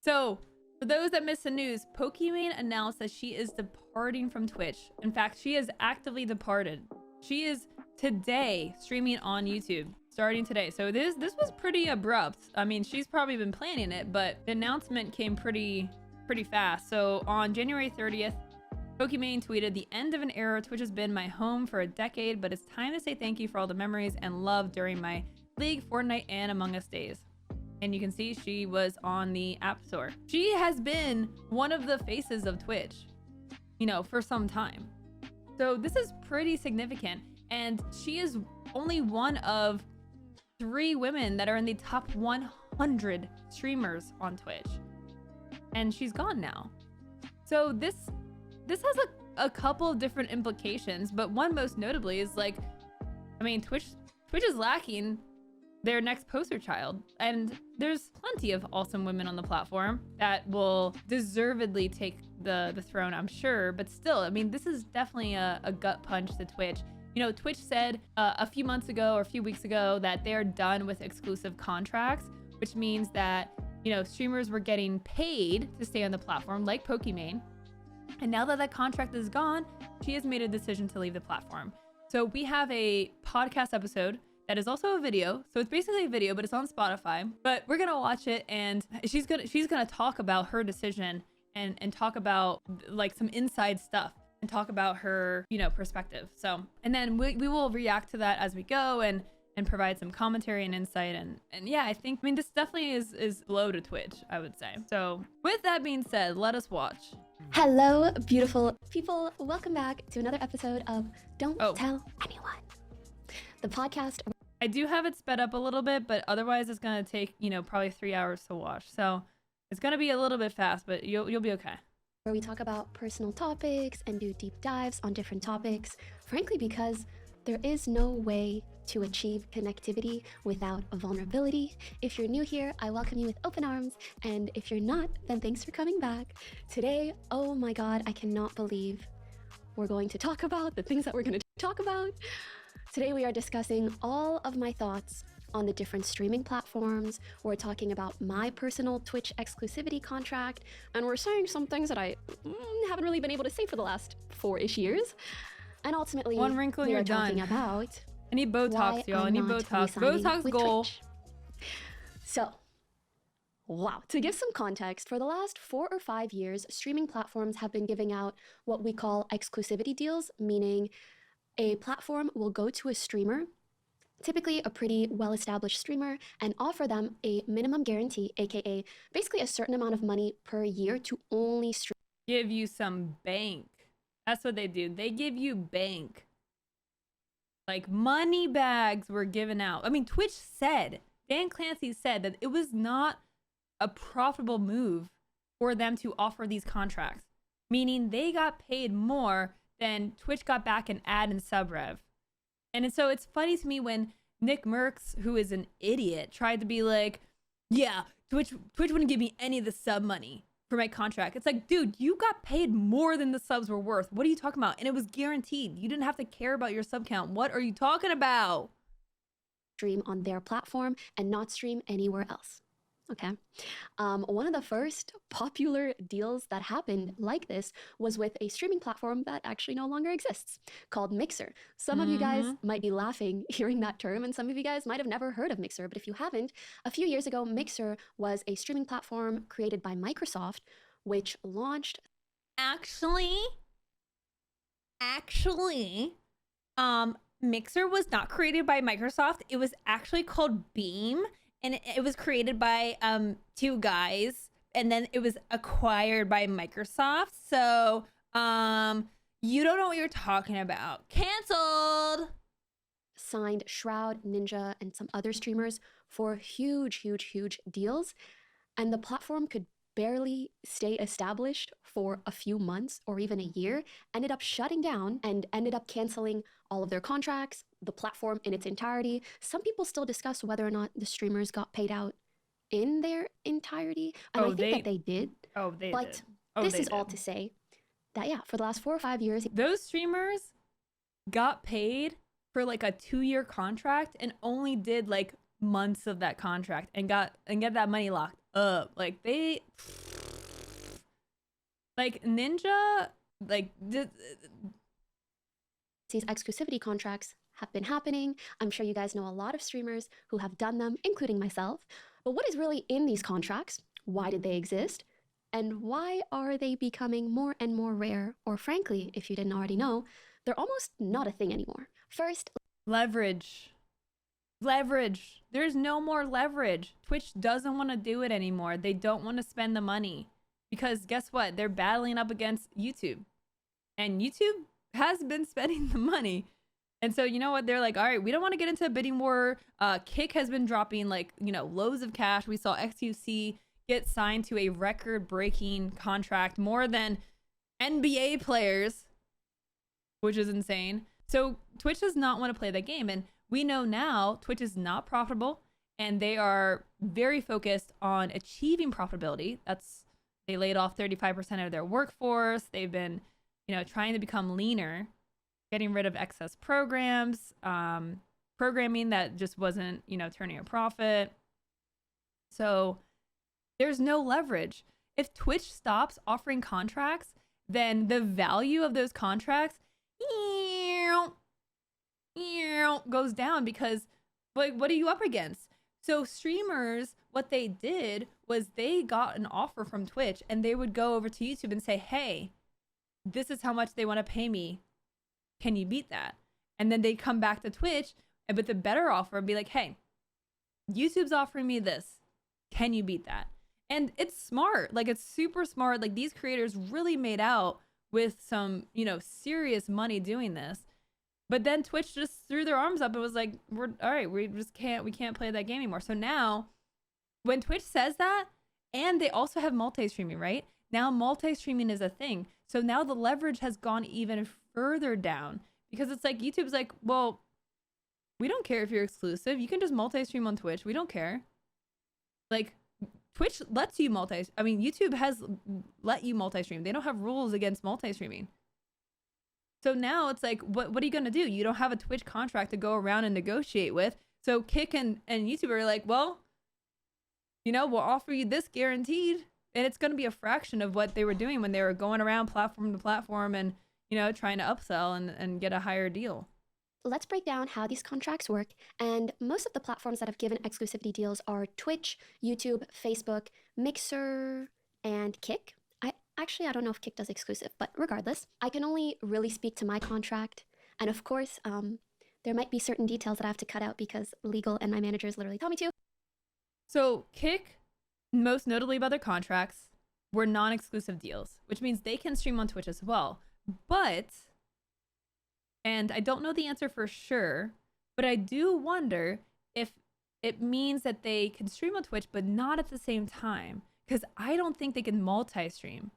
So, for those that missed the news, Pokimane announced that she is departing from Twitch. In fact, she has actively departed. She is today streaming on YouTube, starting today. So this was pretty abrupt. I mean, she's probably been planning it, but the announcement came pretty fast. So on January 30th, Pokimane tweeted, "The end of an era. Twitch has been my home for a decade, but it's time to say thank you for all the memories and love during my League, Fortnite, and Among Us days." And you can see she was on the App Store. She has been one of the faces of Twitch, you know, for some time. So this is pretty significant. And she is only one of 3 women that are in the top 100 streamers on Twitch. And she's gone now. So this has a couple of different implications, but one most notably is like, I mean, Twitch is lacking their next poster child, and there's plenty of awesome women on the platform that will deservedly take the throne, I'm sure. But still, I mean, this is definitely a gut punch to Twitch. You know, Twitch said a few months ago or a few weeks ago that they're done with exclusive contracts, which means that, you know, streamers were getting paid to stay on the platform, like Pokimane. And now that that contract is gone, she has made a decision to leave the platform. So we have a podcast episode that is also a video. So it's basically a video, but it's on Spotify. But we're gonna watch it, and she's gonna talk about her decision and talk about like some inside stuff and talk about her, you know, perspective. So, and then we will react to that as we go and provide some commentary and insight. And yeah, I mean, this definitely is blow to Twitch, I would say. So with that being said, let us watch. Hello, beautiful people. Welcome back to another episode of Don't Tell Anyone, the podcast. I do have it sped up a little bit, but otherwise it's gonna take, you know, probably 3 hours to watch. So it's gonna be a little bit fast, but you'll be okay. Where we talk about personal topics and do deep dives on different topics, frankly, because there is no way to achieve connectivity without a vulnerability. If you're new here, I welcome you with open arms. And if you're not, then thanks for coming back. Today, oh my God, I cannot believe we're going to talk about the things that we're going to talk about. Today, we are discussing all of my thoughts on the different streaming platforms. We're talking about my personal Twitch exclusivity contract, and we're saying some things that I haven't really been able to say for the last 4-ish years. And ultimately, one wrinkle and you're done. About I need Botox, y'all. I need Botox. Botox goal. So, wow. To give some context, for the last 4 or 5 years, streaming platforms have been giving out what we call exclusivity deals, meaning a platform will go to a streamer, typically a pretty well-established streamer, and offer them a minimum guarantee, aka basically a certain amount of money per year to only stream. Give you some bank. That's what they do. They give you bank. Like money bags were given out. I mean, Twitch said, Dan Clancy said that it was not a profitable move for them to offer these contracts, meaning they got paid more than Twitch got back in ad and sub rev. And so it's funny to me when Nick Merckx, who is an idiot, tried to be like, yeah, Twitch wouldn't give me any of the sub money for my contract. It's like, dude, you got paid more than the subs were worth. What are you talking about? And it was guaranteed. You didn't have to care about your sub count. What are you talking about? Stream on their platform and not stream anywhere else. Okay. One of the first popular deals that happened like this was with a streaming platform that actually no longer exists, called Mixer. Some of you guys might be laughing hearing that term, and some of you guys might have never heard of Mixer. But if you haven't, a few years ago, Mixer was a streaming platform created by Microsoft, which launched. Actually, Mixer was not created by Microsoft. It was actually called Beam. And it was created by 2 guys, and then it was acquired by Microsoft. So you don't know what you're talking about. Canceled. Signed Shroud, Ninja, and some other streamers for huge deals. And the platform could barely stay established for a few months or even a year, ended up shutting down and ended up canceling all of their contracts, the platform in its entirety. Some people still discuss whether or not the streamers got paid out in their entirety. And I think that they did. Oh, they but did. This is all to say that, yeah, for the last 4 or 5 years, those streamers got paid for like a 2-year contract and only did like months of that contract and get that money locked up. Like they, like Ninja, like these exclusivity contracts have been happening. I'm sure you guys know a lot of streamers who have done them, including myself. But what is really in these contracts? Why did they exist? And why are they becoming more and more rare? Or frankly, if you didn't already know, they're almost not a thing anymore. First, leverage. Leverage. There's no more leverage. Twitch doesn't want to do it anymore. They don't want to spend the money because guess what? They're battling up against YouTube. And YouTube has been spending the money. And so, you know what? They're like, all right, we don't want to get into a bidding war. Kick has been dropping like, you know, loads of cash. We saw XQC get signed to a record-breaking contract, more than NBA players, which is insane. So Twitch does not want to play that game. And we know now Twitch is not profitable and they are very focused on achieving profitability. They laid off 35% of their workforce. They've been, you know, trying to become leaner, getting rid of excess programs, programming that just wasn't, you know, turning a profit. So there's no leverage. If Twitch stops offering contracts, then the value of those contracts goes down because, like, what are you up against? So streamers, what they did was they got an offer from Twitch and they would go over to YouTube and say, hey, this is how much they want to pay me. Can you beat that? And then they'd come back to Twitch and with a better offer and be like, hey, YouTube's offering me this. Can you beat that? And it's smart. Like, it's super smart. Like, these creators really made out with some, you know, serious money doing this. But then Twitch just threw their arms up and was like, we're all right, we can't play that game anymore. So now when Twitch says that, and they also have multi-streaming, right? Now multi-streaming is a thing. So now the leverage has gone even further down because it's like YouTube's like, well, we don't care if you're exclusive. You can just multi-stream on Twitch. We don't care. Like, Twitch lets you YouTube has let you multi-stream. They don't have rules against multi-streaming. So now it's like, what are you going to do? You don't have a Twitch contract to go around and negotiate with. So Kick and YouTube are like, well, you know, we'll offer you this guaranteed. And it's going to be a fraction of what they were doing when they were going around platform to platform and, you know, trying to upsell and get a higher deal. Let's break down how these contracts work. And most of the platforms that have given exclusivity deals are Twitch, YouTube, Facebook, Mixer, and Kick. I don't know if Kick does exclusive, but regardless, I can only really speak to my contract. And of course, there might be certain details that I have to cut out because legal and my managers literally tell me to. So Kick, most notably by their contracts, were non-exclusive deals, which means they can stream on Twitch as well. But, and I don't know the answer for sure, but I do wonder if it means that they can stream on Twitch, but not at the same time. Because I don't think they can multi-stream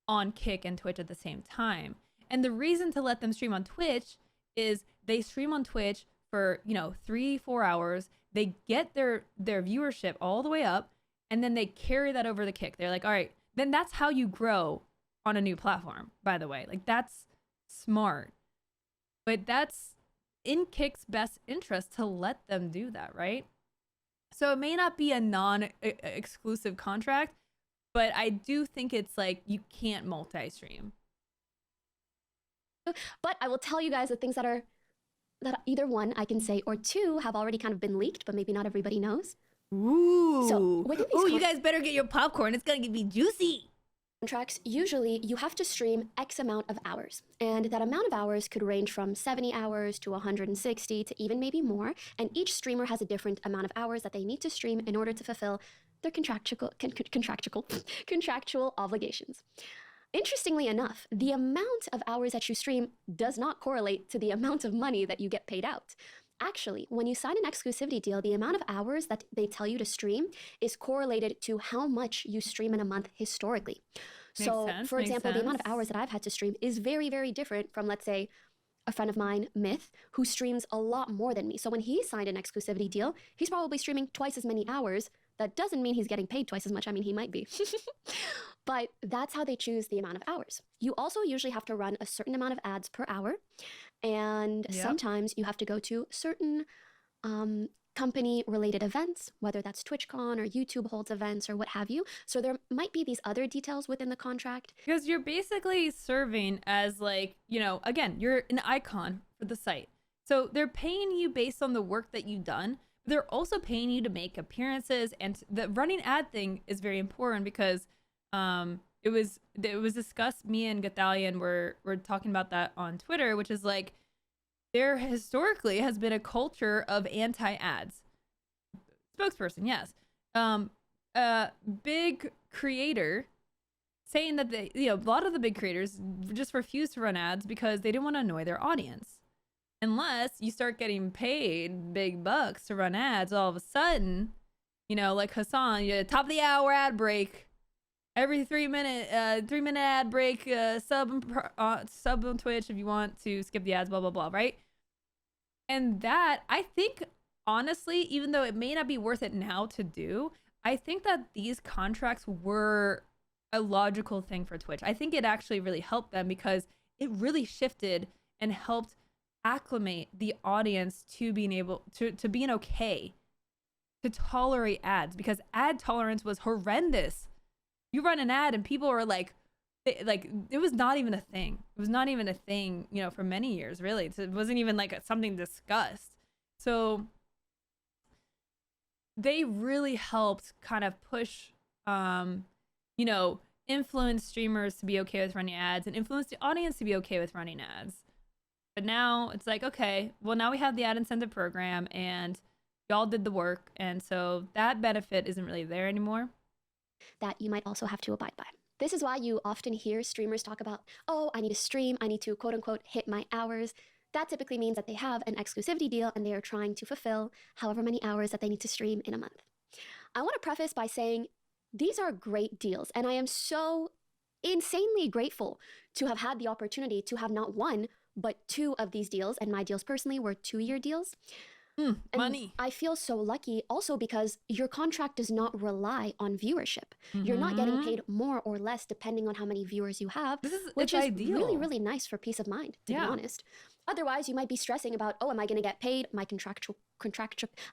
on Kick and Twitch at the same time. And the reason to let them stream on Twitch is they stream on Twitch for, you know, 3-4 hours. They get their viewership all the way up, and then they carry that over to Kick. They're like, all right, then that's how you grow on a new platform, by the way. Like, that's smart. But that's in Kick's best interest to let them do that, right? So it may not be a non-exclusive contract, but I do think it's like you can't multi-stream. But I will tell you guys the things that either one I can say or two have already kind of been leaked, but maybe not everybody knows. Ooh. So you guys better get your popcorn. It's gonna be juicy. Contracts, usually you have to stream X amount of hours. And that amount of hours could range from 70 hours to 160 to even maybe more. And each streamer has a different amount of hours that they need to stream in order to fulfill their contractual obligations. Interestingly enough, the amount of hours that you stream does not correlate to the amount of money that you get paid out. Actually, when you sign an exclusivity deal, the amount of hours that they tell you to stream is correlated to how much you stream in a month historically. For example, the amount of hours that I've had to stream is very, very different from, let's say, a friend of mine, Myth, who streams a lot more than me. So when he signed an exclusivity deal, he's probably streaming twice as many hours. That doesn't mean he's getting paid twice as much. I mean, he might be. But that's how they choose the amount of hours. You also usually have to run a certain amount of ads per hour. And sometimes you have to go to certain company related events, whether that's TwitchCon or YouTube holds events or what have you. So there might be these other details within the contract. Because you're basically serving as like, you know, again, you're an icon for the site. So they're paying you based on the work that you've done. But they're also paying you to make appearances, and the running ad thing is very important because it was discussed. Me and Gathalion were talking about that on Twitter, which is like there historically has been a culture of anti-ads. Spokesperson, yes. Big creator saying that they, you know, a lot of the big creators just refused to run ads because they didn't want to annoy their audience. Unless you start getting paid big bucks to run ads, all of a sudden, you know, like Hassan, you top of the hour ad break, every 3 minute ad break, sub on Twitch if you want to skip the ads, blah blah blah, right? And that, I think, honestly, even though it may not be worth it now to do, I think that these contracts were a logical thing for Twitch. I think it actually really helped them because it really shifted and helped acclimate the audience to being able to being okay to tolerate ads, because ad tolerance was horrendous. You run an ad and people are like it was not even a thing. It was not even a thing, you know, for many years, really. It wasn't even like something discussed. So they really helped kind of push, you know, influence streamers to be okay with running ads and influence the audience to be okay with running ads. But now it's like, okay, well, now we have the ad incentive program and y'all did the work. And so that benefit isn't really there anymore. That you might also have to abide by. This is why you often hear streamers talk about, oh, I need to stream, I need to quote unquote hit my hours. That typically means that they have an exclusivity deal and they are trying to fulfill however many hours that they need to stream in a month. I want to preface by saying these are great deals, and I am so insanely grateful to have had the opportunity to have not one, but two of these deals, and my deals personally were 2-year deals. Money. I feel so lucky also because your contract does not rely on viewership. You're not getting paid more or less depending on how many viewers you have, which is ideal. really, really nice for peace of mind, to be honest. Otherwise, you might be stressing about, oh, am I going to get paid? My contractual,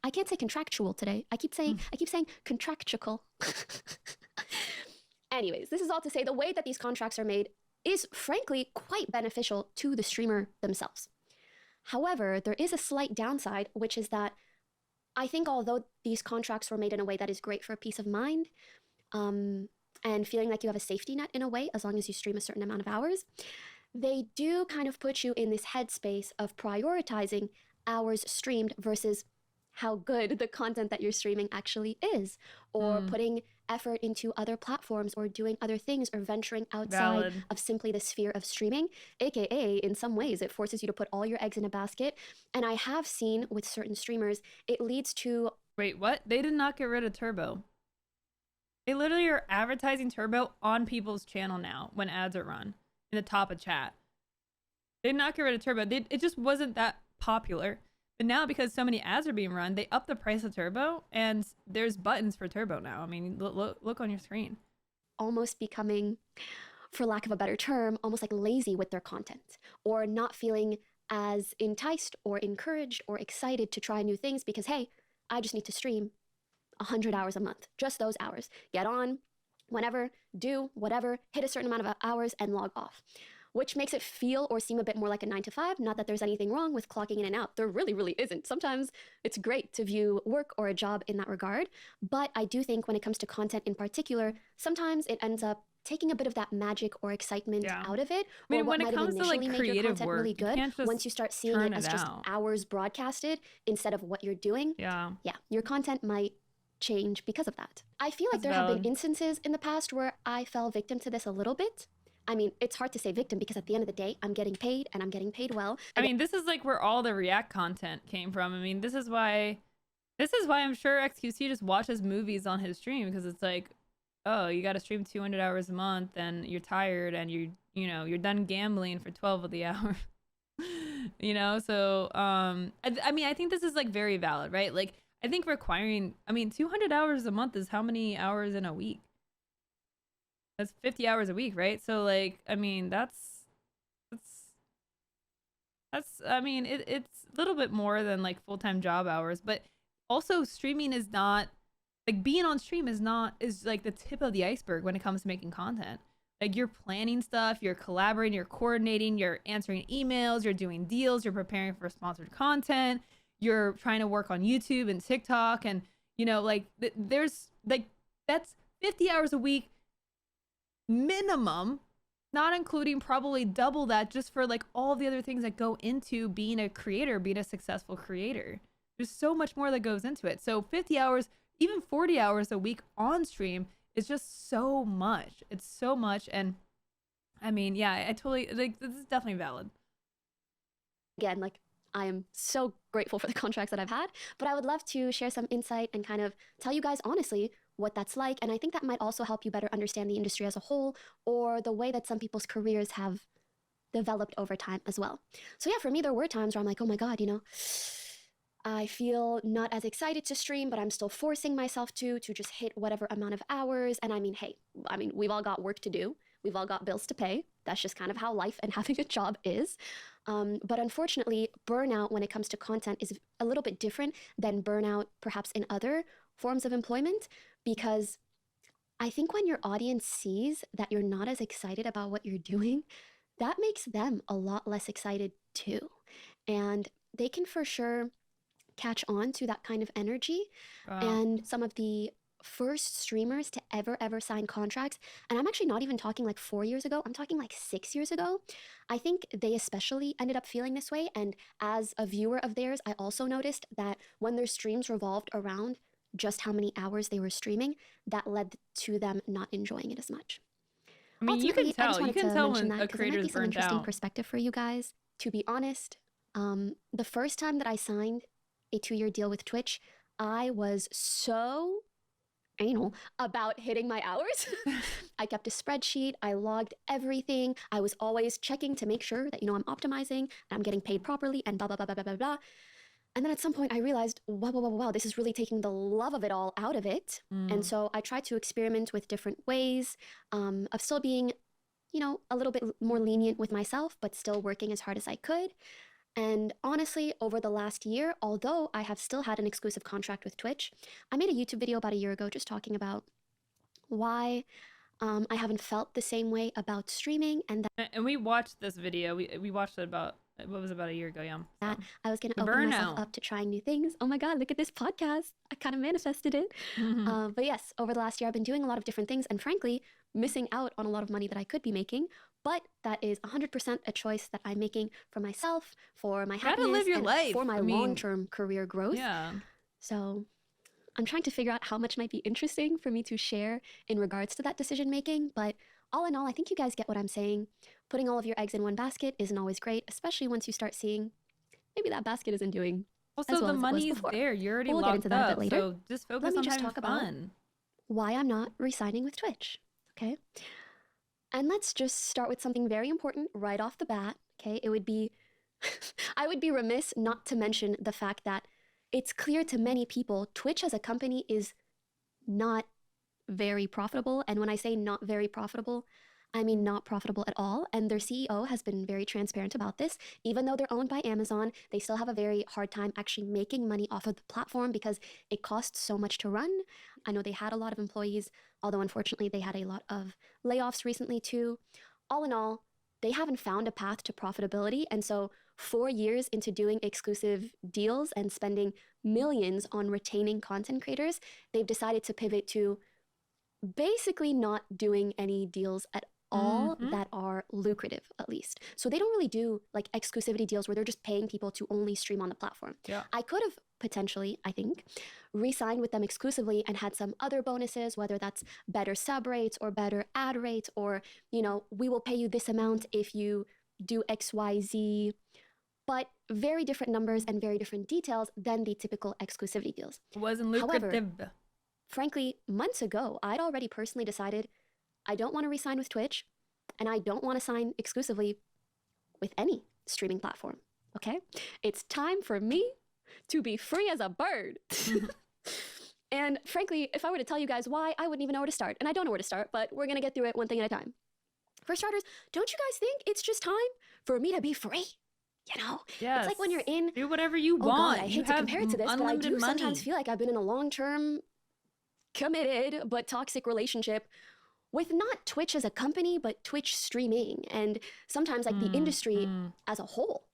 I can't say contractual today. I keep saying contractual. Anyways, this is all to say the way that these contracts are made is frankly quite beneficial to the streamer themselves. However, there is a slight downside, which is that I think although these contracts were made in a way that is great for peace of mind, and feeling like you have a safety net in a way, as long as you stream a certain amount of hours, they do kind of put you in this headspace of prioritizing hours streamed versus how good the content that you're streaming actually is, or putting effort into other platforms or doing other things or venturing outside of simply the sphere of streaming, aka in some ways it forces you to put all your eggs in a basket. And I have seen with certain streamers, it leads to... Wait, what? They did not get rid of Turbo. They literally are advertising Turbo on people's channel now when ads are run in the top of chat. They did not get rid of Turbo. It just wasn't that popular. But now, because so many ads are being run, they up the price of Turbo, and there's buttons for Turbo now. I mean, look on your screen. Almost becoming, for lack of a better term, almost like lazy with their content, or not feeling as enticed or encouraged or excited to try new things because, hey, I just need to stream 100 hours a month, just those hours. Get on, whenever, do whatever, hit a certain amount of hours and log off. Which makes it feel or seem a bit more like a 9-to-5. Not that there's anything wrong with clocking in and out. There really, really isn't. Sometimes it's great to view work or a job in that regard. But I do think when it comes to content in particular, sometimes it ends up taking a bit of that magic or excitement out of it. I mean, or what when it comes to like creative work, really good, once you start seeing it as just hours broadcasted instead of what you're doing. Yeah, your content might change because of that. I feel like there have been instances in the past where I fell victim to this a little bit. I mean, it's hard to say victim because at the end of the day, I'm getting paid and I'm getting paid well. I mean, this is like where all the React content came from. I mean, this is why I'm sure XQC just watches movies on his stream, because it's like, oh, you got to stream 200 hours a month and you're tired and you know, you're done gambling for 12 of the hours. You know, so I mean, I think this is like very valid, right? Like, I think requiring, I mean, 200 hours a month is how many hours in a week? That's 50 hours a week, right? So like, I mean, that's I mean, it's a little bit more than like full-time job hours, but Also, streaming is not like being on stream is like the tip of the iceberg when it comes to making content. Like you're planning stuff, you're collaborating, you're coordinating, you're answering emails, you're doing deals, you're preparing for sponsored content, you're trying to work on YouTube and TikTok, and like there's like that's 50 hours a week minimum, not including probably double that just for like all the other things that go into being a creator, being a successful creator. There's so much more that goes into it. So 50 hours, even 40 hours a week on stream is just so much. It's so much. And I mean, yeah, I totally like this is definitely valid. Again, like I am so grateful for the contracts that I've had, but I would love to share some insight and kind of tell you guys honestly what that's like. And I think that might also help you better understand the industry as a whole, or the way that some people's careers have developed over time as well. So yeah, for me, there were times where I'm like, oh my God, I feel not as excited to stream, but I'm still forcing myself to just hit whatever amount of hours. And I mean, hey, we've all got work to do. We've all got bills to pay. That's just kind of how life and having a job is. But unfortunately, burnout when it comes to content is a little bit different than burnout perhaps in other forms of employment, because I think when your audience sees that you're not as excited about what you're doing, that makes them a lot less excited too. And they can for sure catch on to that kind of energy. And some of the first streamers to ever sign contracts, and I'm actually not even talking like 4 years ago, I'm talking like 6 years ago, I think they especially ended up feeling this way. And as a viewer of theirs, I also noticed that when their streams revolved around just how many hours they were streaming, that led to them not enjoying it as much. I mean, you can tell. You can tell when a creator's burnt interesting out. perspective for you guys. To be honest, the first time that I signed a 2-year deal with Twitch, I was so anal about hitting my hours. I kept a spreadsheet. I logged everything. I was always checking to make sure that, I'm optimizing and I'm getting paid properly and blah, blah, blah, blah, blah, blah, blah. And then at some point I realized, wow, this is really taking the love of it all out of it. And so I tried to experiment with different ways of still being, a little bit more lenient with myself, but still working as hard as I could. And honestly, over the last year, although I have still had an exclusive contract with Twitch, I made a YouTube video about a year ago just talking about why I haven't felt the same way about streaming. And we watched this video. We watched it about a year ago, yeah. That I was going to open myself up to trying new things. Oh my God, look at this podcast. I kind of manifested it. But yes, over the last year, I've been doing a lot of different things and frankly, missing out on a lot of money that I could be making. But that is 100% a choice that I'm making for myself, for my happiness, live your and life. for my long-term career growth. Yeah. So I'm trying to figure out how much might be interesting for me to share in regards to that decision making. But all in all, I think you guys get what I'm saying. Putting all of your eggs in one basket isn't always great, especially once you start seeing maybe that basket isn't doing also as well the as money's it was before. there. You're already we'll locked get into that up, a bit later. so just focus Let me on just having talk fun. about why I'm not re-signing with Twitch. Okay. And let's just start with something very important right off the bat. Okay. It would be, I would be remiss not to mention the fact that it's clear to many people Twitch as a company is not very profitable. And when I say not very profitable, I mean not profitable at all. And their CEO has been very transparent about this. Even though they're owned by Amazon, they still have a very hard time actually making money off of the platform because it costs so much to run. I know they had a lot of employees, although unfortunately they had a lot of layoffs recently too. All in all, they haven't found a path to profitability. And so 4 years into doing exclusive deals and spending millions on retaining content creators, they've decided to pivot to basically not doing any deals at all that are lucrative, at least. So they don't really do like exclusivity deals where they're just paying people to only stream on the platform. Yeah. I could have potentially, I think, re-signed with them exclusively and had some other bonuses, whether that's better sub rates or better ad rates, or, we will pay you this amount if you do XYZ, but very different numbers and very different details than the typical exclusivity deals. It wasn't lucrative. However, frankly, months ago, I'd already personally decided I don't want to re-sign with Twitch, and I don't want to sign exclusively with any streaming platform, okay? It's time for me to be free as a bird. And frankly, if I were to tell you guys why, I wouldn't even know where to start. And I don't know where to start, but we're going to get through it one thing at a time. For starters, don't you guys think it's just time for me to be free? You know, it's Yes. like when you're in, Do whatever you oh want. God, I You hate to have compare it to this, but I unlimited do sometimes money. feel like I've been in a long-term, committed, but toxic relationship with not Twitch as a company, but Twitch streaming and sometimes like the industry as a whole.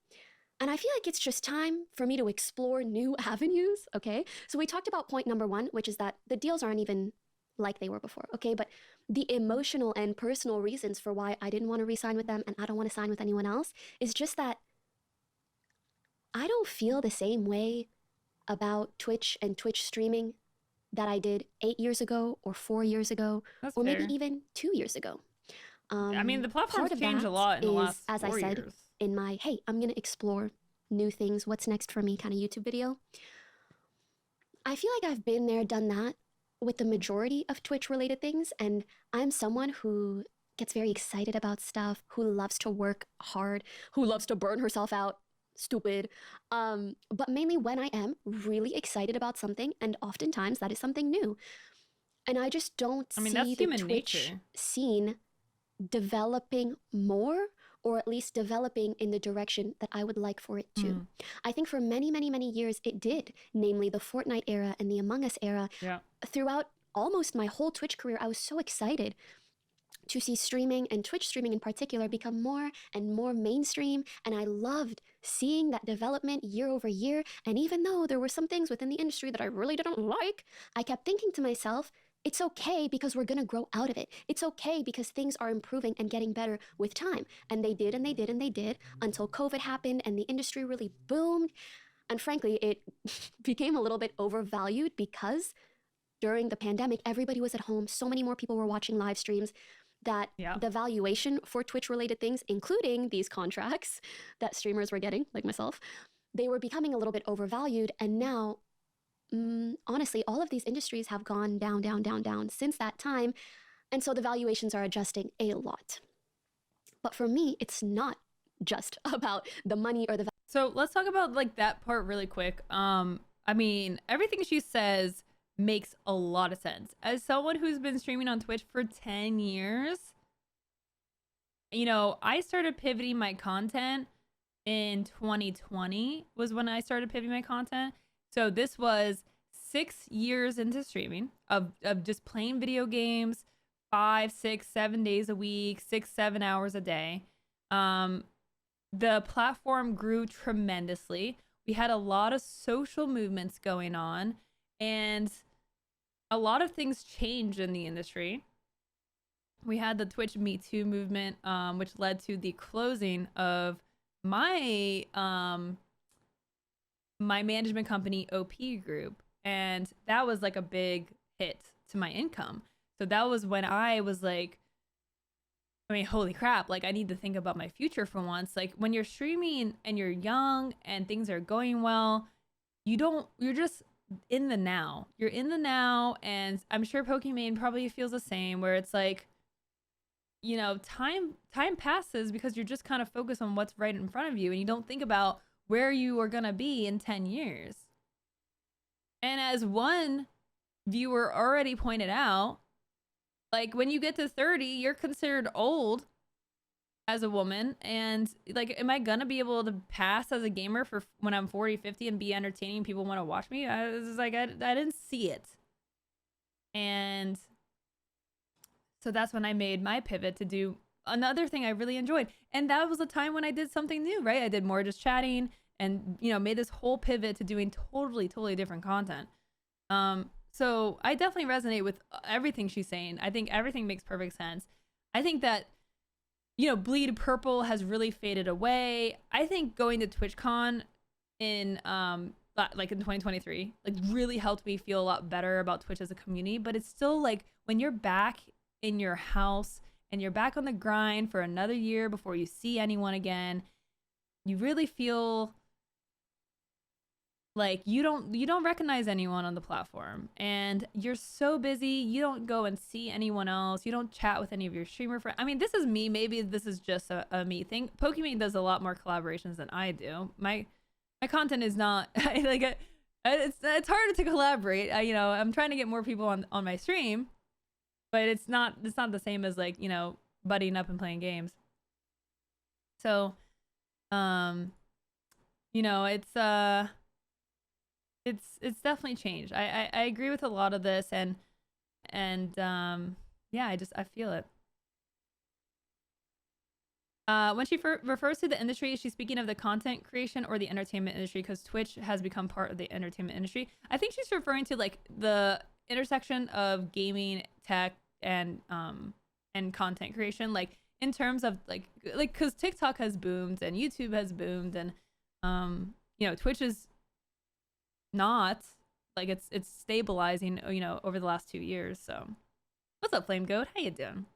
And I feel like it's just time for me to explore new avenues, okay? So we talked about point number one, which is that the deals aren't even like they were before, okay? But the emotional and personal reasons for why I didn't want to re-sign with them and I don't want to sign with anyone else is just that I don't feel the same way about Twitch and Twitch streaming that I did 8 years ago or 4 years ago, That's or maybe fair. even 2 years ago. I mean, the platform's Part of changed that a lot in the is, last as I 4 said, years. in my, hey, I'm going to explore new things, what's next for me kind of YouTube video. I feel like I've been there, done that with the majority of Twitch related things. And I'm someone who gets very excited about stuff, who loves to work hard, who loves to burn herself out. Stupid. But mainly when I am really excited about something, and oftentimes that is something new. And I just don't I mean, see that's the human Twitch nature. scene developing more, or at least developing in the direction that I would like for it to. I think for many, many, many years it did, namely the Fortnite era and the Among Us era. Yeah. Throughout almost my whole Twitch career, I was so excited to see streaming and Twitch streaming in particular become more and more mainstream. And I loved seeing that development year over year. And even though there were some things within the industry that I really didn't like, I kept thinking to myself, it's okay because we're going to grow out of it. It's okay because things are improving and getting better with time. And they did, and they did, and they did until COVID happened and the industry really boomed. And frankly, it became a little bit overvalued because during the pandemic, everybody was at home. So many more people were watching live streams that the valuation for Twitch related things, including these contracts that streamers were getting, like myself, they were becoming a little bit overvalued. And now, honestly, all of these industries have gone down, down, down, down since that time. And so the valuations are adjusting a lot. But for me, it's not just about the money or the. So let's talk about like that part really quick. I mean, everything she says makes a lot of sense. As someone who's been streaming on Twitch for 10 years, you know, I started pivoting my content in 2020 was when I started pivoting my content. So this was 6 years into streaming of just playing video games 5, 6, 7 days a week, 6, 7 hours a day. The platform grew tremendously. We had a lot of social movements going on, and a lot of things changed in the industry. We had the Twitch Me Too movement, which led to the closing of my my management company OP Group, and that was like a big hit to my income. So that was when I was like, I mean, holy crap, like I need to think about my future for once. Like when you're streaming and you're young and things are going well, you're just in the now. You're in the now, and I'm sure Pokimane probably feels the same, where it's like, you know, time passes because you're just kind of focused on what's right in front of you, and you don't think about where you are going to be in 10 years. And as one viewer already pointed out, like when you get to 30, you're considered old as a woman. And like, am I gonna be able to pass as a gamer for when I'm 40, 50 and be entertaining and people want to watch me? I was like, I didn't see it. And so that's when I made my pivot to do another thing I really enjoyed. And that was a time when I did something new, right? I did more just chatting and, you know, made this whole pivot to doing totally different content. So I definitely resonate with everything she's saying. I think everything makes perfect sense. I think that, you know, Bleed Purple has really faded away. I think going to TwitchCon in like in 2023 like really helped me feel a lot better about Twitch as a community. But it's still like when you're back in your house and you're back on the grind for another year before you see anyone again, you really feel like you don't recognize anyone on the platform, and you're so busy, you don't go and see anyone else, you don't chat with any of your streamer friends. I mean, this is me, maybe this is just a me thing. Pokimane does a lot more collaborations than I do. My content is not like it's harder to collaborate. You know, I'm trying to get more people on my stream, but it's not the same as like, you know, buddying up and playing games. So You know, it's definitely changed. I agree with a lot of this, and yeah, I feel it. When she refers to the industry, is she speaking of the content creation or the entertainment industry? Because Twitch has become part of the entertainment industry. I think she's referring to like the intersection of gaming, tech, and content creation. Like in terms of like because TikTok has boomed and YouTube has boomed, and you know, Twitch is not like it's stabilizing. You know, over the last 2 years. So, what's up, Flame Goat? How you doing?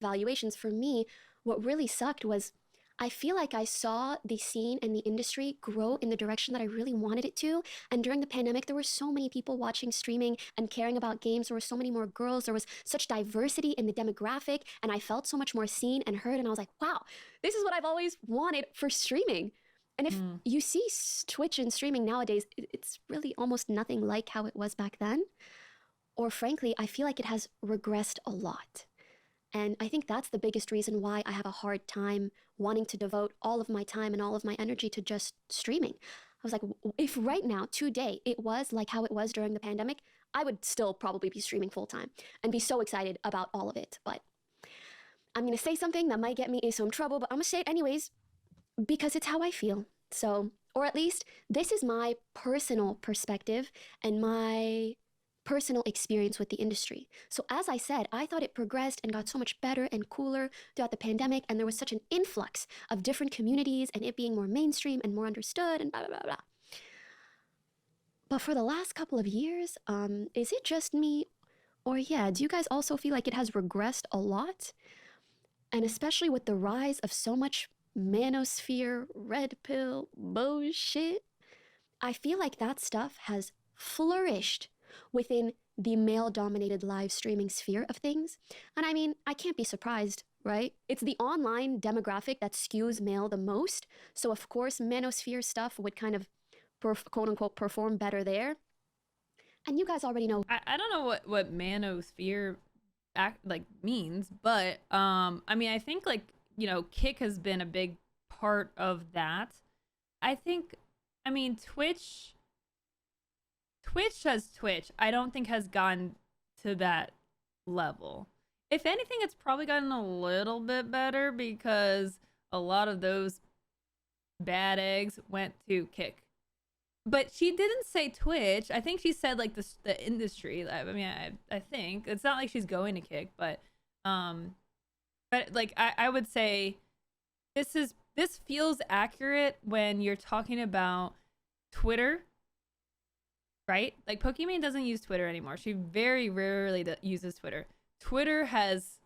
Valuations for me, what really sucked was I feel like I saw the scene and the industry grow in the direction that I really wanted it to. And during the pandemic, there were so many people watching streaming and caring about games. There were so many more girls. There was such diversity in the demographic. And I felt so much more seen and heard. And I was like, wow, this is what I've always wanted for streaming. And if you see Twitch and streaming nowadays, it's really almost nothing like how it was back then. Or frankly, I feel like it has regressed a lot. And I think that's the biggest reason why I have a hard time wanting to devote all of my time and all of my energy to just streaming. I was like, if right now, today, it was like how it was during the pandemic, I would still probably be streaming full time and be so excited about all of it. But I'm going to say something that might get me in some trouble, but I'm going to say it anyways because it's how I feel. So, or at least this is my personal perspective and my personal experience with the industry. So, as I said, I thought it progressed and got so much better and cooler throughout the pandemic, and there was such an influx of different communities and it being more mainstream and more understood and blah, blah, blah, blah. But for the last couple of years, is it just me? Or, yeah, do you guys also feel like it has regressed a lot? And especially with the rise of so much manosphere, red pill bullshit, I feel like that stuff has flourished within the male dominated live streaming sphere of things. And I mean, I can't be surprised, right? It's the online demographic that skews male the most. So, of course, manosphere stuff would kind of quote unquote perform better there. And you guys already know. I don't know what manosphere act like means, but I mean, I think like, you know, Kick has been a big part of that. I think, I mean, Twitch as Twitch, I don't think has gone to that level. If anything, it's probably gotten a little bit better because a lot of those bad eggs went to Kick. But she didn't say Twitch. I think she said like the industry. I mean, I think it's not like she's going to Kick, um, but like I would say this feels accurate when you're talking about Twitter, right? Like Pokimane doesn't use Twitter anymore. She very rarely uses Twitter. Twitter has,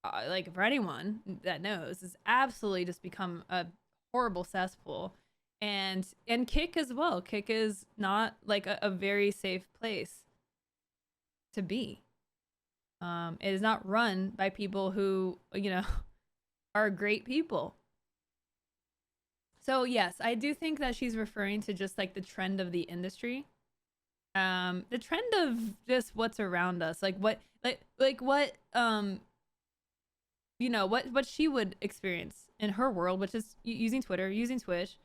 like for anyone that knows, has absolutely just become a horrible cesspool. And Kick as well. Kick is not like a very safe place to be. It is not run by people who, you know, are great people. So yes, I do think that she's referring to just like the trend of the industry. The trend of just what's around us, like what what you know, what she would experience in her world, which is using Twitter, using Twitch.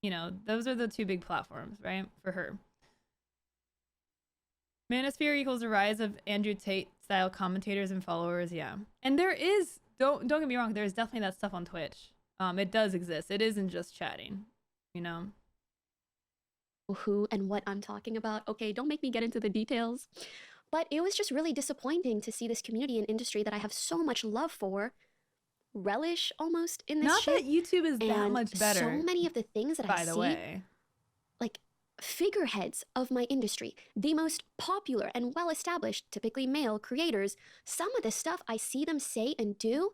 You know, those are the two big platforms, right, for her. Manosphere equals the rise of Andrew Tate style commentators and followers, yeah. And there is, don't get me wrong, there's definitely that stuff on Twitch. It does exist. It isn't just chatting, you know. Who and what I'm talking about. Okay, don't make me get into the details. But it was just really disappointing to see this community and industry that I have so much love for relish almost in this Not shit. that YouTube is that much better. So many of the things that I see, way, like figureheads of my industry, the most popular and well-established, typically male creators, some of the stuff I see them say and do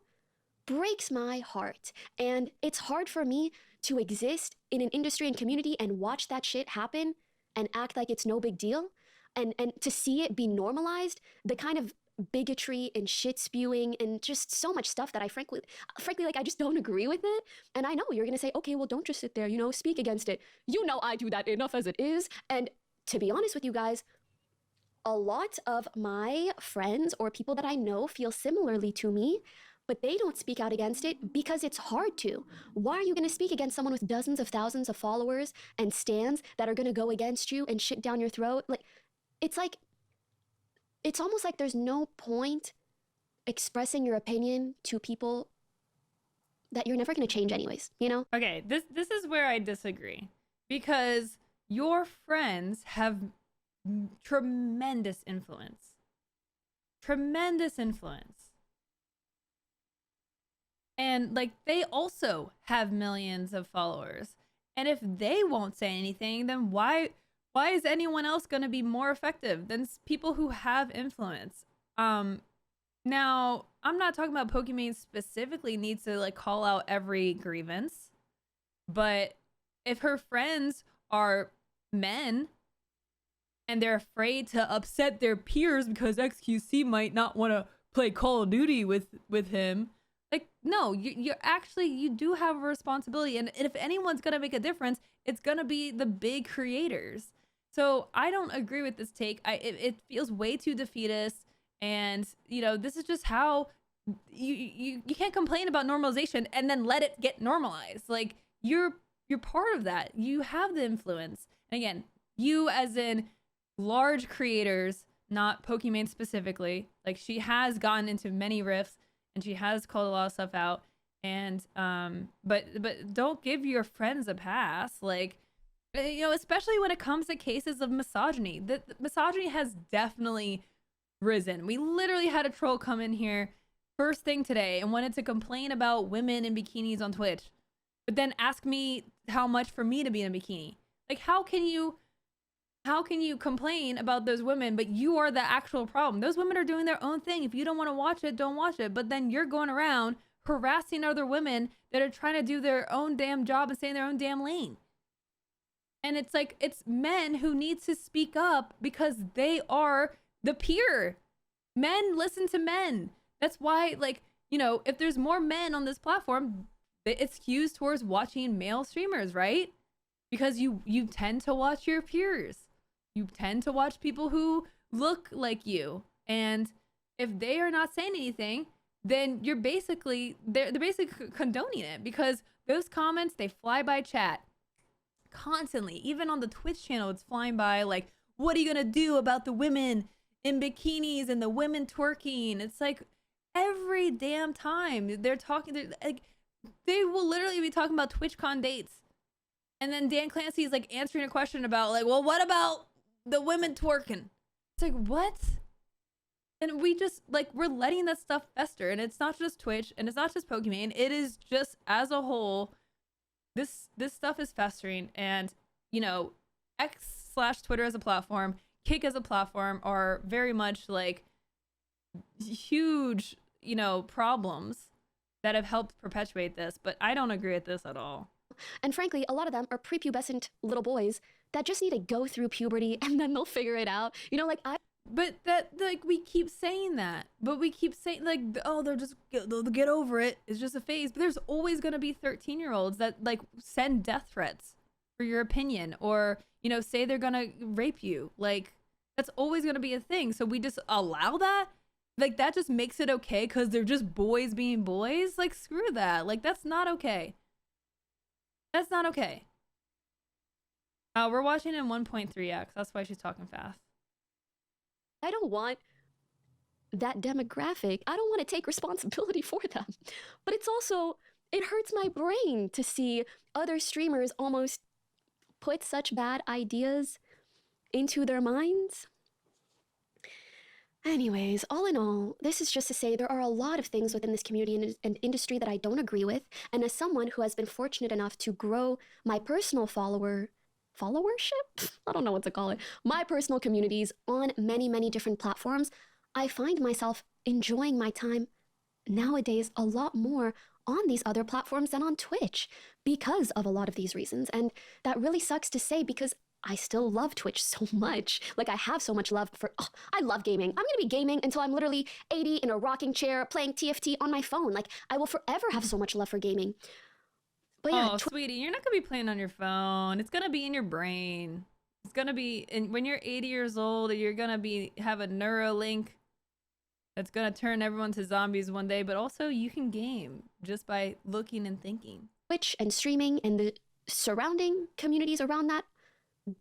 breaks my heart. And it's hard for me to exist in an industry and community and watch that shit happen and act like it's no big deal. And to see it be normalized, the kind of bigotry and shit spewing and just so much stuff that I frankly like I just don't agree with it. And I know you're gonna say, okay, well, don't just sit there, you know, speak against it. You know, I do that enough as it is. And to be honest with you guys, a lot of my friends or people that I know feel similarly to me. but they don't speak out against it because it's hard to. Why are you going to speak against someone with dozens of thousands of followers and stans that are going to go against you and shit down your throat? Like, it's almost like there's no point expressing your opinion to people that you're never going to change anyways, you know? Okay, this is where I disagree, because your friends have tremendous influence. Tremendous influence. And like, they also have millions of followers. And if they won't say anything, then why is anyone else going to be more effective than people who have influence? Now, I'm not talking about Pokimane specifically needs to like call out every grievance, but if her friends are men and they're afraid to upset their peers because XQC might not want to play Call of Duty with him, like, no, you actually, you do have a responsibility. And if anyone's going to make a difference, it's going to be the big creators. So I don't agree with this take. It feels way too defeatist. And, you know, this is just how you can't complain about normalization and then let it get normalized. Like, you're part of that. You have the influence. And again, you as in large creators, not Pokimane specifically. Like, she has gotten into many rifts and she has called a lot of stuff out. And but don't give your friends a pass. Like, you know, especially when it comes to cases of misogyny. The misogyny has definitely risen. We literally had a troll come in here first thing today and wanted to complain about women in bikinis on Twitch, but then ask me how much for me to be in a bikini. Like, how can you complain about those women, but you are the actual problem? Those women are doing their own thing. If you don't want to watch it, don't watch it. But then you're going around harassing other women that are trying to do their own damn job and stay in their own damn lane. And it's like, it's men who need to speak up because they are the peer. Men listen to men. That's why, like, you know, if there's more men on this platform, it skews towards watching male streamers, right? Because you tend to watch your peers. You tend to watch people who look like you. And if they are not saying anything, then you're basically, they're basically condoning it, because those comments, they fly by chat constantly. Even on the Twitch channel, it's flying by like, what are you gonna do about the women in bikinis and the women twerking? It's like every damn time they're talking, like, they will literally be talking about TwitchCon dates. And then Dan Clancy is like answering a question about like, well, what about the women twerking? It's like, what? And we just like, we're letting that stuff fester. And it's not just Twitch and it's not just Pokimane. It is just as a whole, this stuff is festering. And, you know, X/Twitter as a platform, Kick as a platform are very much like huge, you know, problems that have helped perpetuate this. But I don't agree with this at all. And frankly, a lot of them are prepubescent little boys that just need to go through puberty and then they'll figure it out. You know, like But that, like, we keep saying that. But we keep saying, like, oh, they'll get over it. It's just a phase. But there's always going to be 13-year-olds that, like, send death threats for your opinion. Or, you know, say they're going to rape you. Like, that's always going to be a thing. So we just allow that? Like, that just makes it okay because they're just boys being boys? Like, screw that. Like, that's not okay. That's not okay. We're watching in 1.3x. That's why she's talking fast. I don't want that demographic. I don't want to take responsibility for them. But it's also, it hurts my brain to see other streamers almost put such bad ideas into their minds. Anyways, all in all, this is just to say there are a lot of things within this community and industry that I don't agree with. And as someone who has been fortunate enough to grow my personal followership? I don't know what to call it. My personal communities on many, many different platforms, I find myself enjoying my time nowadays a lot more on these other platforms than on Twitch because of a lot of these reasons. And that really sucks to say because I still love Twitch so much. Like, I have so much love for, I love gaming. I'm gonna be gaming until I'm literally 80 in a rocking chair playing TFT on my phone. Like, I will forever have so much love for gaming. But yeah, sweetie, you're not gonna be playing on your phone. It's gonna be in your brain. It's gonna be, and when you're 80 years old, you're gonna have a Neuralink That's gonna turn everyone to zombies one day, but also you can game just by looking and thinking. Twitch and streaming and the surrounding communities around that,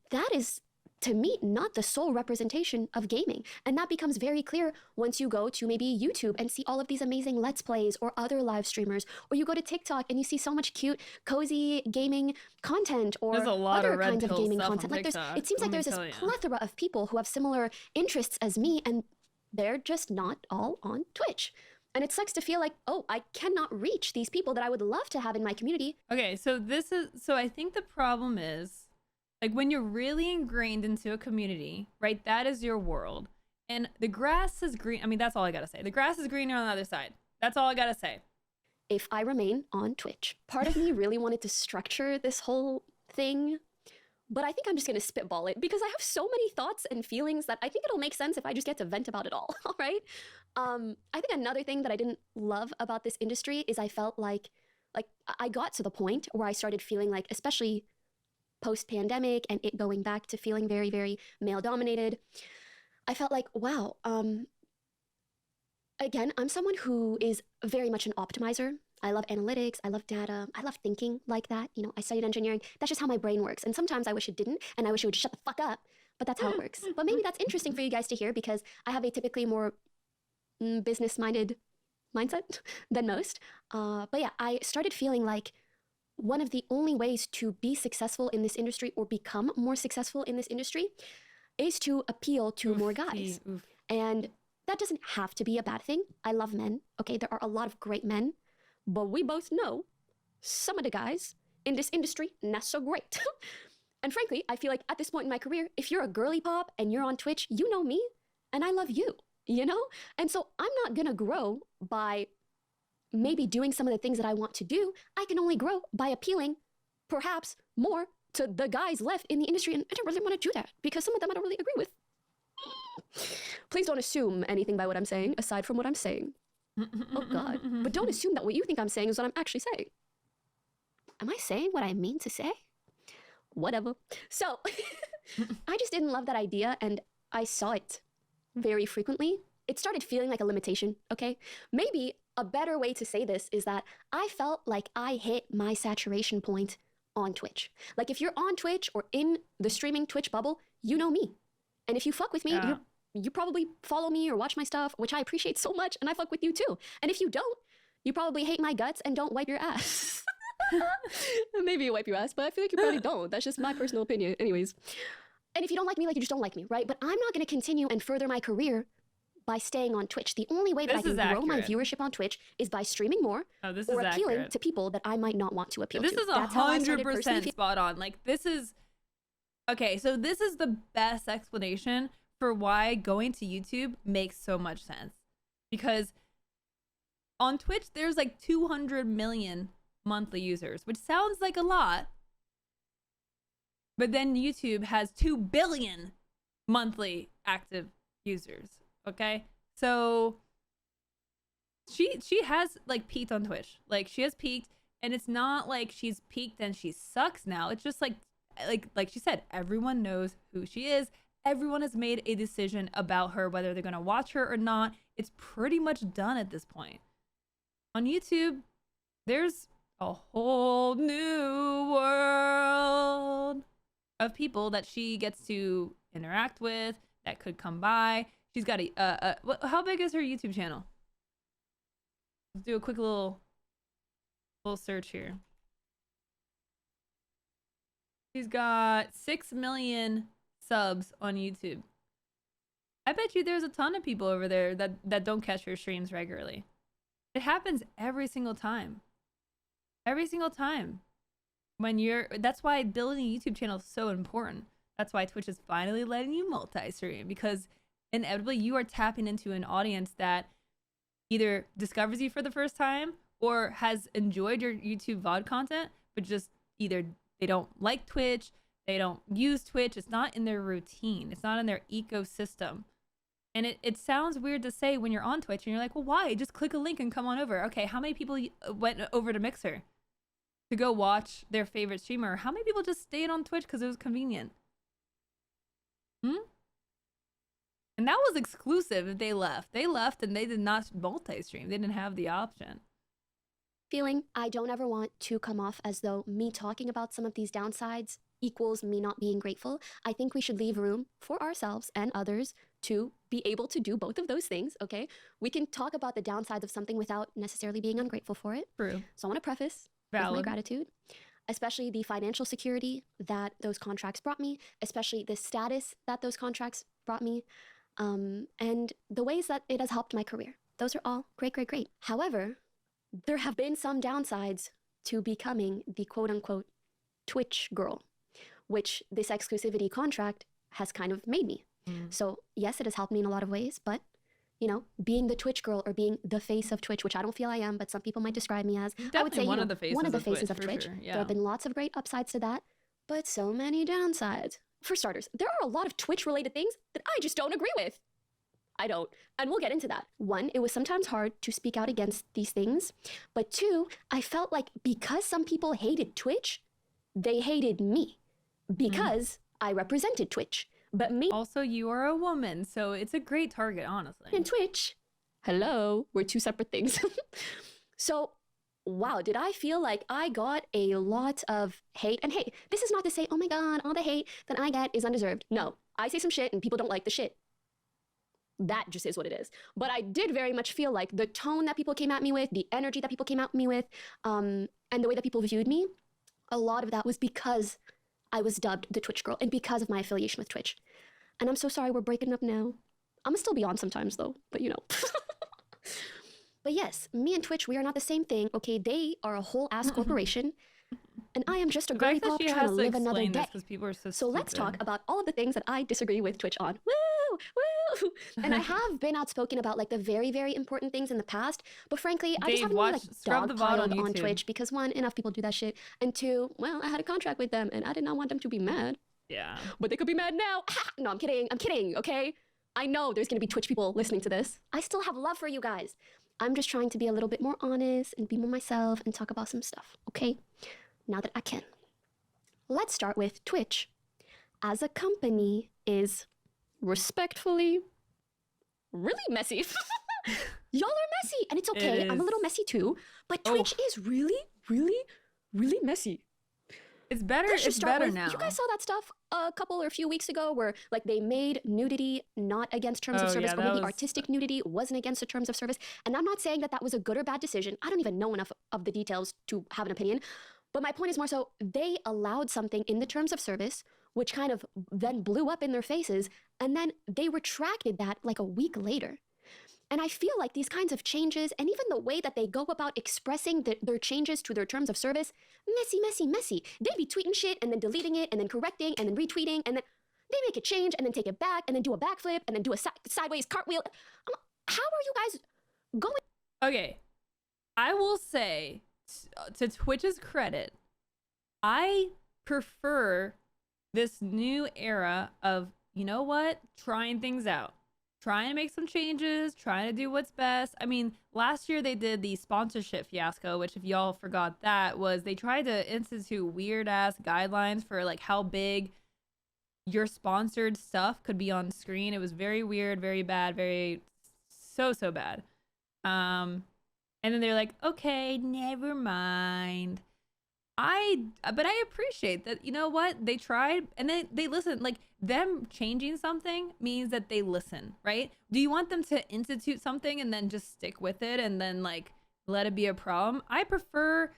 that is, to me, not the sole representation of gaming. And that becomes very clear once you go to maybe YouTube and see all of these amazing Let's Plays or other live streamers, or you go to TikTok and you see so much cute, cozy gaming content or There's a lot other of red kinds of pill gaming stuff on content. Like TikTok, it seems like let me there's this tell ya. plethora of people who have similar interests as me, and they're just not all on Twitch. And it sucks to feel like, oh, I cannot reach these people that I would love to have in my community. Okay, so I think the problem is, like, when you're really ingrained into a community, right? That is your world. And the grass is green. I mean, that's all I gotta say. The grass is greener on the other side. That's all I gotta say. If I remain on Twitch, part of me really wanted to structure this whole thing, but I think I'm just gonna spitball it because I have so many thoughts and feelings that I think it'll make sense if I just get to vent about it all, all right? I think another thing that I didn't love about this industry is I felt like I got to the point where I started feeling like, especially post-pandemic and it going back to feeling very, very male-dominated, I felt like, wow, again, I'm someone who is very much an optimizer. I love analytics, I love data, I love thinking like that. You know, I studied engineering. That's just how my brain works. And sometimes I wish it didn't, and I wish it would shut the fuck up, but that's how it works. But maybe that's interesting for you guys to hear because I have a typically more business-minded mindset than most. But yeah, I started feeling like one of the only ways to be successful in this industry or become more successful in this industry is to appeal to more guys. And that doesn't have to be a bad thing. I love men, okay? There are a lot of great men, but we both know some of the guys in this industry, not so great. And frankly, I feel like at this point in my career, if you're a girly pop and you're on Twitch, you know me and I love you, you know? And so I'm not gonna grow by maybe doing some of the things that I want to do. I can only grow by appealing perhaps more to the guys left in the industry. And I don't really want to do that because some of them I don't really agree with. Please don't assume anything by what I'm saying aside from what I'm saying. Oh God. But don't assume that what you think I'm saying is what I'm actually saying. Am I saying what I mean to say? Whatever. So I just didn't love that idea and I saw it very frequently. It started feeling like a limitation, okay? Maybe a better way to say this is that I felt like I hit my saturation point on Twitch. Like if you're on Twitch or in the streaming Twitch bubble, you know me. And if you fuck with me, you probably follow me or watch my stuff, which I appreciate so much, and I fuck with you too. And if you don't, you probably hate my guts and don't wipe your ass. Maybe you wipe your ass, but I feel like you probably don't. That's just my personal opinion. Anyways. And if you don't like me, like you just don't like me, right? But I'm not gonna continue and further my career by staying on Twitch. The only way that I can grow my viewership on Twitch is by streaming more or appealing to people that I might not want to appeal to. This is 100% spot on. Like this is, okay, so this is the best explanation for why going to YouTube makes so much sense. Because on Twitch, there's like 200 million monthly users, which sounds like a lot. But then YouTube has 2 billion monthly active users. Okay, so she has like peaked on Twitch. Like she has peaked, and it's not like she's peaked and she sucks now. It's just like she said, everyone knows who she is. Everyone has made a decision about her, whether they're gonna watch her or not. It's pretty much done at this point. On YouTube, there's a whole new world of people that she gets to interact with, that could come by. She's got how big is her YouTube channel? Let's do a quick little search here. She's got 6 million subs on YouTube. I bet you there's a ton of people over there that don't catch her streams regularly. It happens every single time. Every single time. That's why building a YouTube channel is so important. That's why Twitch is finally letting you multi-stream, because inevitably you are tapping into an audience that either discovers you for the first time or has enjoyed your YouTube VOD content, but just either they don't like Twitch, they don't use Twitch, it's not in their routine, it's not in their ecosystem. And it sounds weird to say when you're on Twitch and you're like, well, why? Just click a link and come on over. Okay, how many people went over to Mixer to go watch their favorite streamer? How many people just stayed on Twitch because it was convenient? And that was exclusive if they left. They left and they did not multi-stream. They didn't have the option. Feeling I don't ever want to come off as though me talking about some of these downsides equals me not being grateful. I think we should leave room for ourselves and others to be able to do both of those things, okay? We can talk about the downsides of something without necessarily being ungrateful for it. True. So I want to preface with my gratitude, especially the financial security that those contracts brought me, especially the status that those contracts brought me, and the ways that it has helped my career. Those are all great, great, great. However, there have been some downsides to becoming the quote-unquote Twitch girl, which this exclusivity contract has kind of made me. So yes, it has helped me in a lot of ways, but you know, being the Twitch girl or being the face of Twitch, which I don't feel I am, but some people might describe me as, definitely I would say, one of the faces of Twitch. Sure, yeah. There have been lots of great upsides to that, but so many downsides. For starters, there are a lot of Twitch-related things that I just don't agree with. I don't. And we'll get into that. One, it was sometimes hard to speak out against these things. But two, I felt like because some people hated Twitch, they hated me because I represented Twitch. But me Also, you are a woman, so it's a great target, honestly. and Twitch, hello, we're two separate things. So, wow, did I feel like I got a lot of hate? And hey, this is not to say, oh my God, all the hate that I get is undeserved. No, I say some shit and people don't like the shit. That just is what it is. But I did very much feel like the tone that people came at me with, the energy that people came at me with, and the way that people viewed me, a lot of that was because I was dubbed the Twitch girl and because of my affiliation with Twitch. And I'm so sorry we're breaking up now. I'm gonna still be on sometimes though, but you know. But yes, me and Twitch, we are not the same thing, okay? They are a whole ass corporation. And I am just a girly pop trying to live another day. People are so let's talk about all of the things that I disagree with Twitch on. Woo! Woo! And I have been outspoken about like the very, very important things in the past. But frankly, I just haven't really like dogpiled on Twitch because one, enough people do that shit. And two, well, I had a contract with them and I did not want them to be mad. Yeah. But they could be mad now. No, I'm kidding. I'm kidding, okay? I know there's gonna be Twitch people listening to this. I still have love for you guys. I'm just trying to be a little bit more honest and be more myself and talk about some stuff, okay? Now that I can. Let's start with Twitch. As a company is respectfully really messy. Y'all are messy and it's okay. I'm a little messy too, but Twitch is really, really, really messy. It's better. It's better now. You guys saw that stuff a couple or a few weeks ago where like they made nudity not against terms of service, or maybe artistic nudity wasn't against the terms of service. And I'm not saying that that was a good or bad decision. I don't even know enough of the details to have an opinion. But my point is more so they allowed something in the terms of service, which kind of then blew up in their faces. And then they retracted that like a week later. And I feel like these kinds of changes and even the way that they go about expressing their changes to their terms of service, messy, messy, messy. They'd be tweeting shit and then deleting it and then correcting and then retweeting and then they make a change and then take it back and then do a backflip and then do a sideways cartwheel. How are you guys going? Okay, I will say to Twitch's credit, I prefer this new era of, you know what, trying things out. Trying to make some changes, trying to do what's best. I mean, last year they did the sponsorship fiasco, which if y'all forgot that, was they tried to institute weird ass guidelines for like how big your sponsored stuff could be on screen. It was very weird, very bad, very so bad. And then they're like, okay, never mind. But I appreciate that, you know what, they tried and they listened. Like, them changing something means that they listen, right? Do you want them to institute something and then just stick with it and then like let it be a problem? I prefer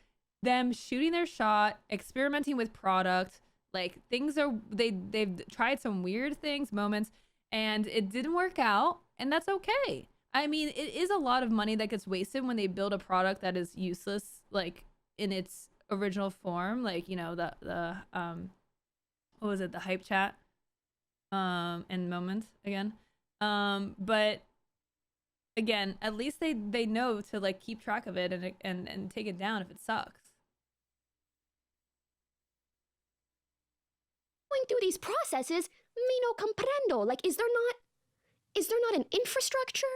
them shooting their shot, experimenting with product. Like, things are, they've tried some weird things, moments, and it didn't work out, and that's okay. I mean, it is a lot of money that gets wasted when they build a product that is useless, like in its original form, like, you know, the what was it, the hype chat and moments again, but again, at least they know to like keep track of it and take it down if it sucks. Going through these processes, me no comprendo. Like, is there not an infrastructure?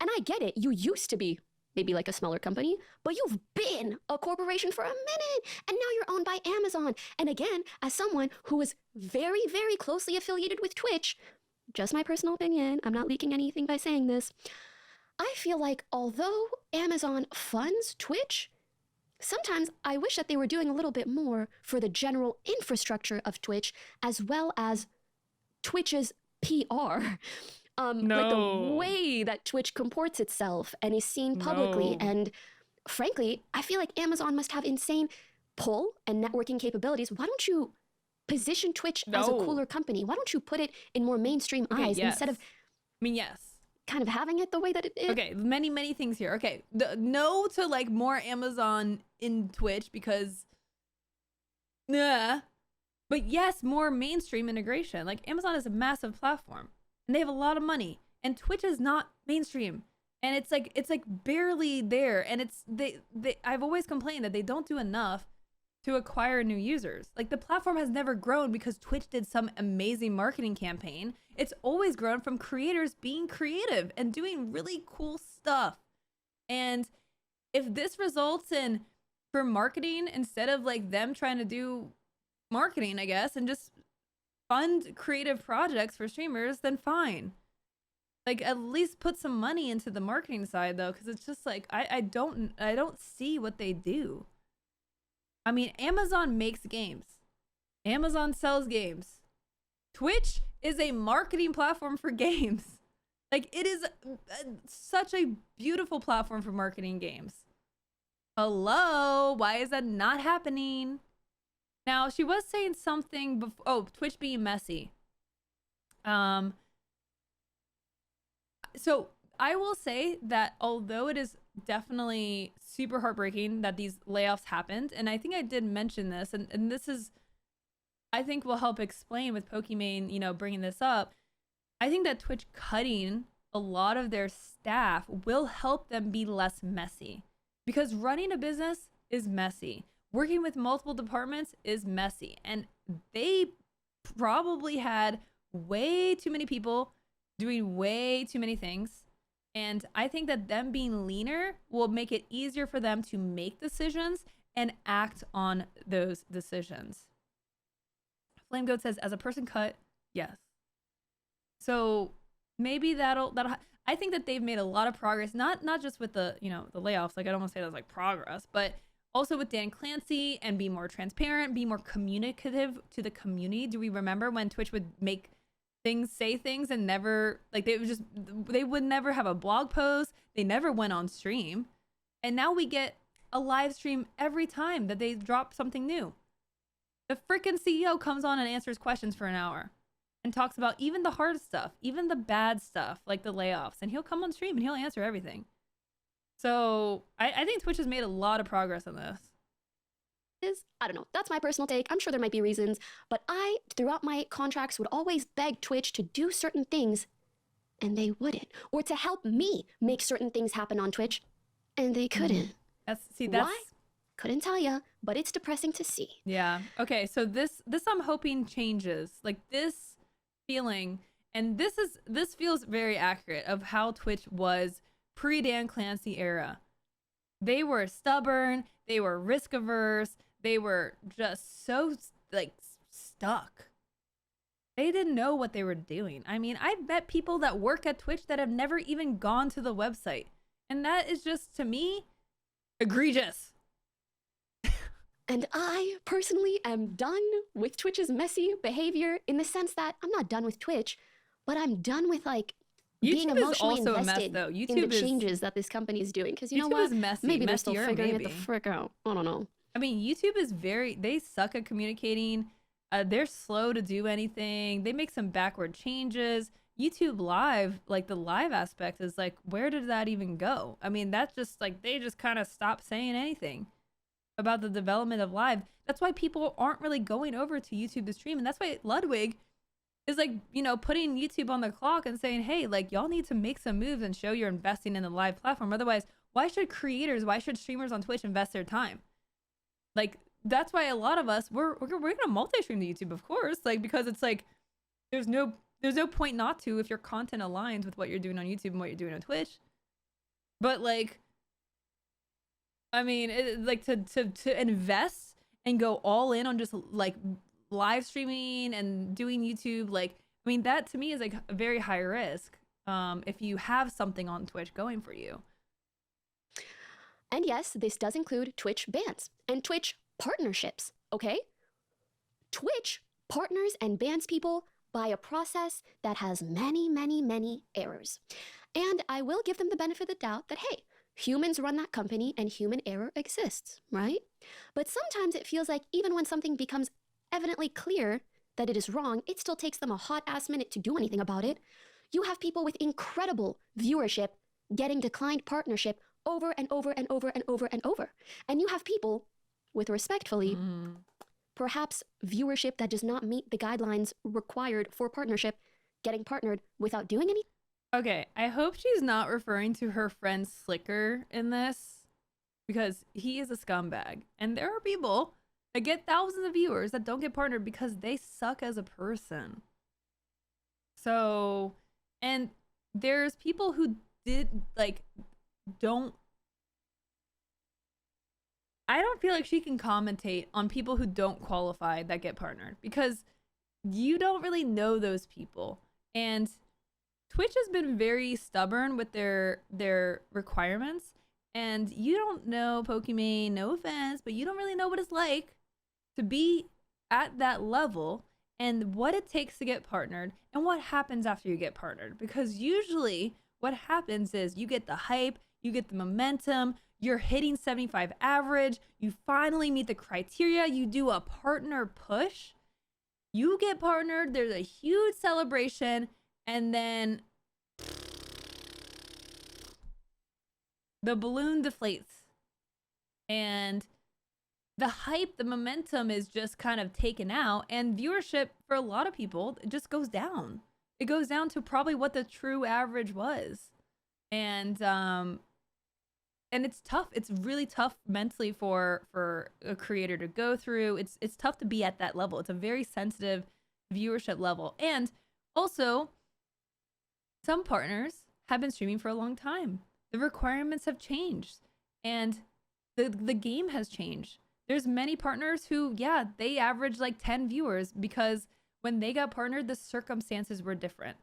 And I get it, you used to be maybe like a smaller company, but you've been a corporation for a minute, and now you're owned by Amazon. And again, as someone who is very, very closely affiliated with Twitch, just my personal opinion, I'm not leaking anything by saying this. I feel like although Amazon funds Twitch, sometimes I wish that they were doing a little bit more for the general infrastructure of Twitch, as well as Twitch's PR. Like the No. way that Twitch comports itself and is seen publicly. No. And frankly, I feel like Amazon must have insane pull and networking capabilities. Why don't you position Twitch as a No. cooler company? Why don't you put it in more mainstream eyes instead of I mean, yes. kind of having it the way that it is? Okay, many things here. Okay, no to like more Amazon in Twitch because, but yes, more mainstream integration. Like Amazon is a massive platform, and they have a lot of money, and Twitch is not mainstream, and it's like barely there, and it's they I've always complained that they don't do enough to acquire new users. Like the platform has never grown because Twitch did some amazing marketing campaign. It's always grown from creators being creative and doing really cool stuff. And if this results in for marketing instead of like them trying to do marketing, I guess, and just fund creative projects for streamers, then fine. Like at least put some money into the marketing side though, because it's just like I don't see what they do. I mean, Amazon makes games. Amazon sells games. Twitch is a marketing platform for games. Like it is such a beautiful platform for marketing games. Hello, why is that not happening? Now, she was saying something before, oh, Twitch being messy. So I will say that although it is definitely super heartbreaking that these layoffs happened, and I think I did mention this, and this is, I think will help explain with Pokimane, you know, bringing this up. I think that Twitch cutting a lot of their staff will help them be less messy, because running a business is messy. Working with multiple departments is messy, and they probably had way too many people doing way too many things. And I think that them being leaner will make it easier for them to make decisions and act on those decisions. Flame Goat says, as a person cut, yes. So maybe that'll I think that they've made a lot of progress, not just with the, you know, the layoffs. Like I don't want to say that's like progress, but also with Dan Clancy, and be more transparent, be more communicative to the community. Do we remember when Twitch would make say things and never, like they would never have a blog post, they never went on stream, and now we get a live stream every time that they drop something new. The freaking CEO comes on and answers questions for an hour and talks about even the hard stuff, even the bad stuff like the layoffs, and he'll come on stream and he'll answer everything. So I think Twitch has made a lot of progress on this. I don't know. That's my personal take. I'm sure there might be reasons, but I, throughout my contracts, would always beg Twitch to do certain things, and they wouldn't. Or to help me make certain things happen on Twitch, and they couldn't. That's why? Couldn't tell ya, but it's depressing to see. Yeah. Okay. So this I'm hoping changes. Like this feeling, and this feels very accurate of how Twitch was pre-Dan Clancy era. They were stubborn. They were risk averse. They were just so like stuck. They didn't know what they were doing. I mean, I've met people that work at Twitch that have never even gone to the website. And that is just, to me, egregious. And I personally am done with Twitch's messy behavior, in the sense that I'm not done with Twitch, but I'm done with like being emotionally invested in the changes that this company is doing. Because you know what? Maybe they're still figuring it the frick out. I don't know. I mean, YouTube is they suck at communicating. They're slow to do anything. They make some backward changes. YouTube Live, like the live aspect is like, where did that even go? I mean, that's just like, they just kind of stopped saying anything about the development of live. That's why people aren't really going over to YouTube to stream. And that's why Ludwig is like, you know, putting YouTube on the clock and saying, hey, like y'all need to make some moves and show you're investing in the live platform. Otherwise, why should streamers on Twitch invest their time? Like, that's why a lot of us, we're gonna multi-stream to YouTube, of course, like, because it's like, there's no point not to if your content aligns with what you're doing on YouTube and what you're doing on Twitch. But like, I mean, like to invest and go all in on just like live streaming and doing YouTube, like I mean, that to me is like a very high risk if you have something on Twitch going for you. And yes, this does include Twitch bans and Twitch partnerships, okay? Twitch partners and bans people by a process that has many, many, many errors. And I will give them the benefit of the doubt that, hey, humans run that company and human error exists, right? But sometimes it feels like even when something becomes evidently clear that it is wrong, it still takes them a hot ass minute to do anything about it. You have people with incredible viewership getting declined partnership over and over and over and over and over. And you have people with respectfully, perhaps viewership that does not meet the guidelines required for partnership getting partnered without doing anything. Okay, I hope she's not referring to her friend Slicker in this, because he is a scumbag. And there are people that get thousands of viewers that don't get partnered because they suck as a person. So, and there's people who I don't feel like she can commentate on people who don't qualify that get partnered, because you don't really know those people. And Twitch has been very stubborn with their requirements, and you don't know, Pokimane, no offense, but you don't really know what it's like to be at that level and what it takes to get partnered and what happens after you get partnered. Because usually what happens is you get the hype, you get the momentum, you're hitting 75 average, you finally meet the criteria, you do a partner push, you get partnered, there's a huge celebration, and then the balloon deflates. And the hype, the momentum is just kind of taken out, and viewership for a lot of people, it just goes down. It goes down to probably what the true average was. And it's tough. It's really tough mentally for a creator to go through. It's tough to be at that level. It's a very sensitive viewership level. And also, some partners have been streaming for a long time. The requirements have changed, and the game has changed. There's many partners who, yeah, they average like 10 viewers because when they got partnered, the circumstances were different.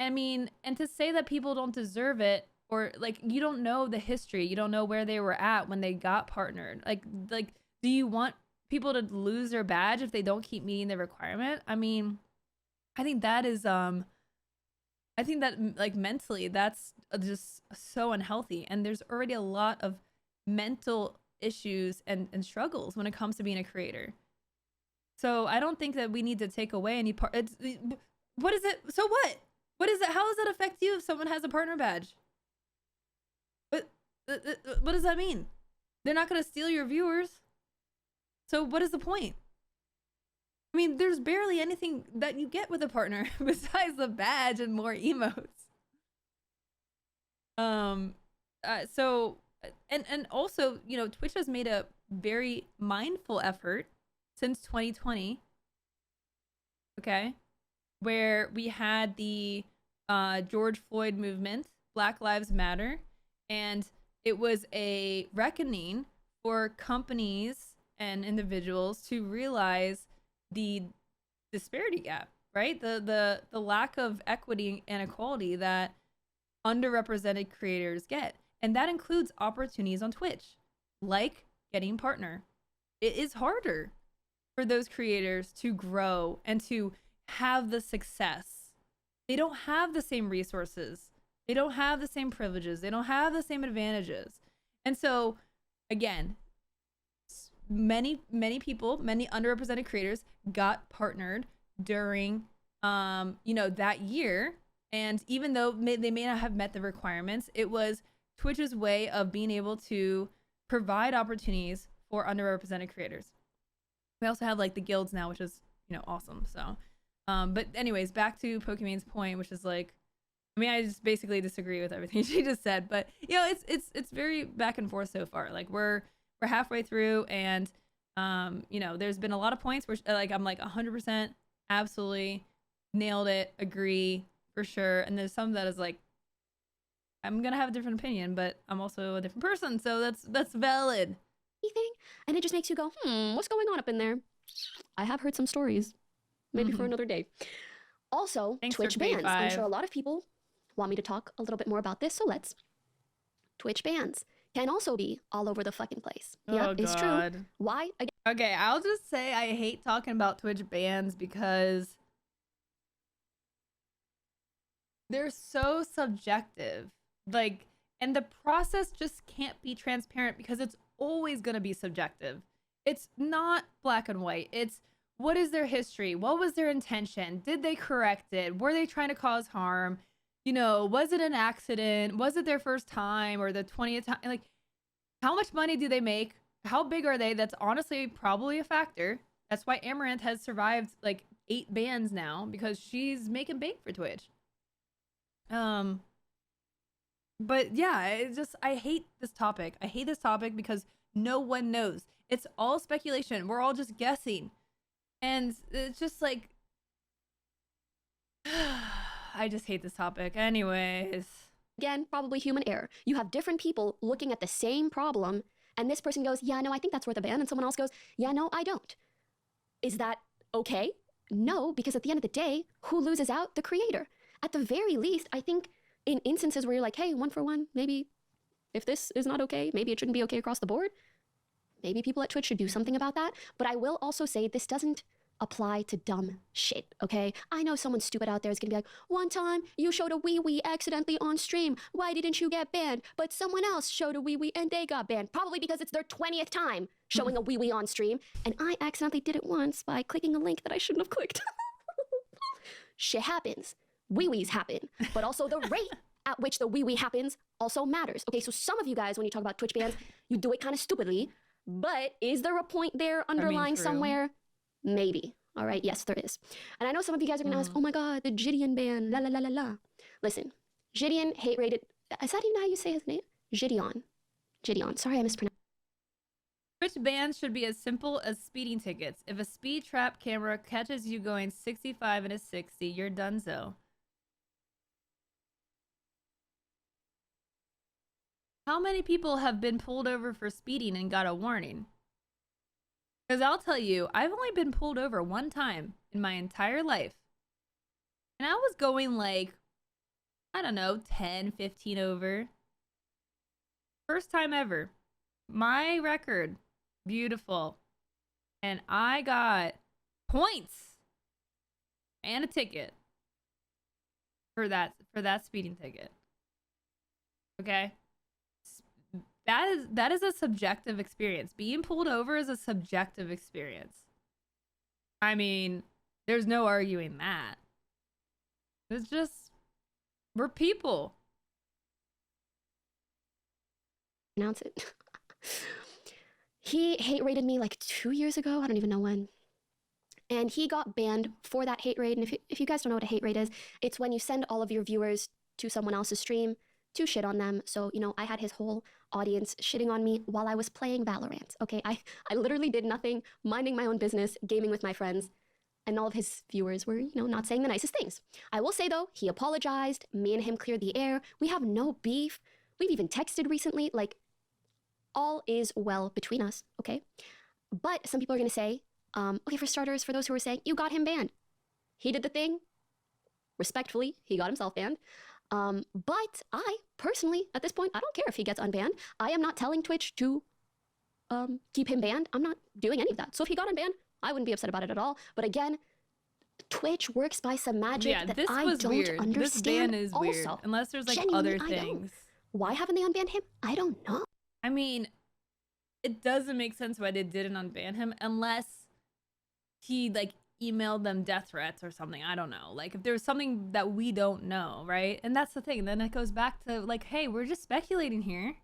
I mean, and to say that people don't deserve it, or like, you don't know the history, you don't know where they were at when they got partnered. Like, do you want people to lose their badge if they don't keep meeting the requirement? I mean, I think that is, I think that like mentally, that's just so unhealthy. And there's already a lot of mental issues and struggles when it comes to being a creator. So I don't think that we need to take away any part. What is it? So what? What is it? How does that affect you if someone has a partner badge? What does that mean? They're not going to steal your viewers. So what is the point? I mean, there's barely anything that you get with a partner besides the badge and more emotes. So, and also, you know, Twitch has made a very mindful effort since 2020. Okay. Where we had the George Floyd movement, Black Lives Matter, and it was a reckoning for companies and individuals to realize the disparity gap, right? The lack of equity and equality that underrepresented creators get. And that includes opportunities on Twitch, like getting partner. It is harder for those creators to grow and to have the success. They don't have the same resources. They don't have the same privileges. They don't have the same advantages. And so, again, many people, many underrepresented creators got partnered during, that year. And even though they may not have met the requirements, it was Twitch's way of being able to provide opportunities for underrepresented creators. We also have like the guilds now, which is, awesome. So, but anyways, back to Pokimane's point, which is like, I mean, I just basically disagree with everything she just said, but it's very back and forth so far. Like we're halfway through, and there's been a lot of points where like I'm like 100% absolutely nailed it, agree for sure, and there's some that is like I'm gonna have a different opinion, but I'm also a different person, so that's valid. And it just makes you go, what's going on up in there? I have heard some stories, maybe for another day. Also, Thanks Twitch for bans. I'm K5. sure a lot of people want me to talk a little bit more about this, so let's. Twitch bans can also be all over the fucking place. Yeah, Oh, it's true. God. Why? Again, Okay, I'll just say I hate talking about Twitch bans because they're so subjective. Like, and the process just can't be transparent because it's always going to be subjective. It's not black and white. It's what is their history? What was their intention? Did they correct it? Were they trying to cause harm? You know, was it an accident? Was it their first time or the 20th time? Like, how much money do they make? How big are they? That's honestly probably a factor. That's why Amaranth has survived like 8 bans now, because she's making bank for Twitch. But yeah, it's just, I hate this topic. I hate this topic because no one knows. It's all speculation. We're all just guessing. And it's just like, I just hate this topic. Anyways. again, probably human error. You have different people looking at the same problem, and this person goes, yeah, no, I think that's worth a ban. And someone else goes, yeah, no, I don't. Is that okay? No, because at the end of the day, who loses out? The creator. At the very least, I think in instances where you're like, hey, 1 for 1, maybe if this is not okay, maybe it shouldn't be okay across the board. Maybe people at Twitch should do something about that. But I will also say this doesn't apply to dumb shit, okay? I know someone stupid out there is gonna be like, one time you showed a wee-wee accidentally on stream. Why didn't you get banned? But someone else showed a wee-wee and they got banned. Probably because it's their 20th time showing a wee-wee on stream. And I accidentally did it once by clicking a link that I shouldn't have clicked. Shit happens. Wee-wees happen. But also the rate at which the wee-wee happens also matters. Okay, so some of you guys, when you talk about Twitch bans, you do it kind of stupidly. But is there a point there underlying somewhere? Maybe. All right. Yes, there is. And I know some of you guys are going to ask, oh my God, the Gideon ban, la la la la la. Listen, Gideon hate rated. Is that even how you say his name? Gideon. Gideon. Sorry, I mispronounced. Twitch bans should be as simple as speeding tickets. If a speed trap camera catches you going 65 and a 60, you're donezo. How many people have been pulled over for speeding and got a warning? Because I'll tell you, I've only been pulled over 1 time in my entire life. And I was going like, I don't know, 10, 15 over. First time ever. My record, beautiful. And I got points and a ticket for that speeding ticket. Okay? That is a subjective experience. Being pulled over is a subjective experience. I mean, there's no arguing that. It's just, we're people. Announce it. He hate rated me like 2 years ago. I don't even know when. And he got banned for that hate raid. And if you guys don't know what a hate raid is, it's when you send all of your viewers to someone else's stream to shit on them. So, you know, I had his whole audience shitting on me while I was playing Valorant. Okay, I literally did nothing, minding my own business, gaming with my friends, and all of his viewers were, you know, not saying the nicest things. I will say though, he apologized. Me and him cleared the air. We have no beef. We've even texted recently. Like, all is well between us. Okay, but some people are gonna say, okay, for starters, for those who are saying you got him banned, he did the thing. Respectfully, he got himself banned. But I personally, at this point, I don't care if he gets unbanned. I am not telling Twitch to keep him banned. I'm not doing any of that. So if he got unbanned, I wouldn't be upset about it at all. But again, Twitch works by some magic that I don't understand. This ban is also, weird, unless there's like genuinely, other things. Why haven't they unbanned him? I don't know. I mean, it doesn't make sense why they didn't unban him unless he like emailed them death threats or something. I don't know. Like if there's something that we don't know, right? And that's the thing. Then it goes back to like, hey, we're just speculating here.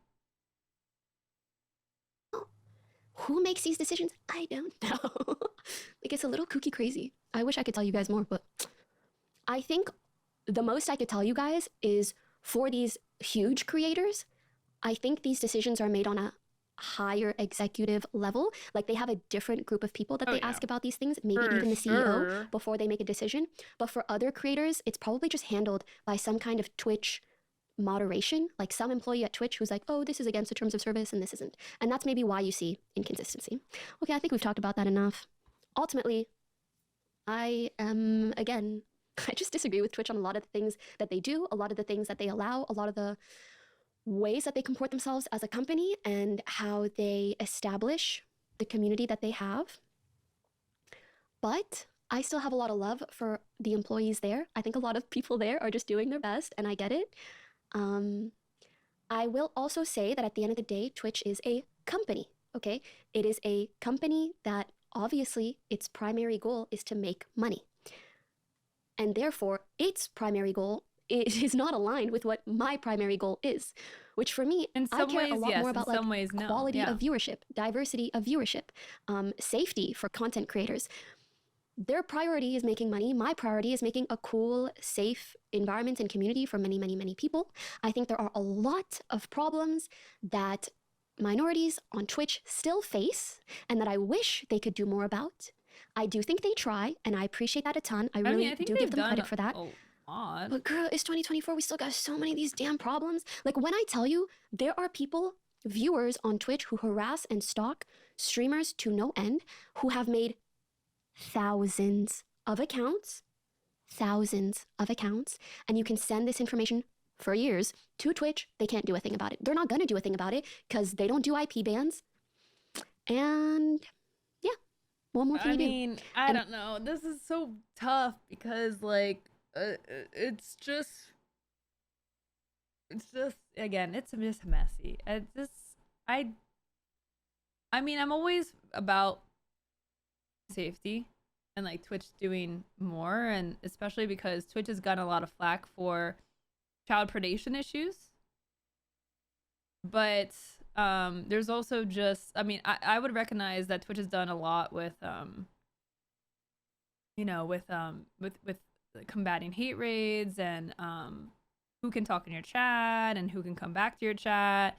Who makes these decisions? I don't know. Like it's a little kooky crazy. I wish I could tell you guys more, but I think the most I could tell you guys is for these huge creators, I think these decisions are made on a higher executive level. Like they have a different group of people that they ask about these things, maybe even the CEO before they make a decision. But for other creators, it's probably just handled by some kind of Twitch moderation, like some employee at Twitch who's like, oh, this is against the terms of service and this isn't. And that's maybe why you see inconsistency. Okay, I think we've talked about that enough. Ultimately, I am, again, I just disagree with Twitch on a lot of the things that they do, a lot of the things that they allow, a lot of the ways that they comport themselves as a company, and how they establish the community that they have. But I still have a lot of love for the employees there. I think a lot of people there are just doing their best, and I get it. I will also say that at the end of the day, Twitch is a company, okay? It is a company that obviously its primary goal is to make money. And therefore, its primary goal is not aligned with what my primary goal is, which for me, I care a lot more about like quality of viewership, diversity of viewership, safety for content creators. Their priority is making money. My priority is making a cool, safe environment and community for many, many, many people. I think there are a lot of problems that minorities on Twitch still face and that I wish they could do more about. I do think they try, and I appreciate that a ton. I really do give them credit for that. But girl, it's 2024. We still got so many of these damn problems. Like when I tell you there are people, viewers on Twitch who harass and stalk streamers to no end, who have made thousands of accounts, and you can send this information for years to Twitch. They can't do a thing about it. They're not going to do a thing about it because they don't do IP bans. And yeah, what more can you do? I mean, I don't know. This is so tough because like it's just again, it's just messy. I mean, I'm always about safety and like Twitch doing more, and especially because Twitch has gotten a lot of flack for child predation issues. But there's also just, I mean, I would recognize that Twitch has done a lot with you know, with combating hate raids and who can talk in your chat and who can come back to your chat,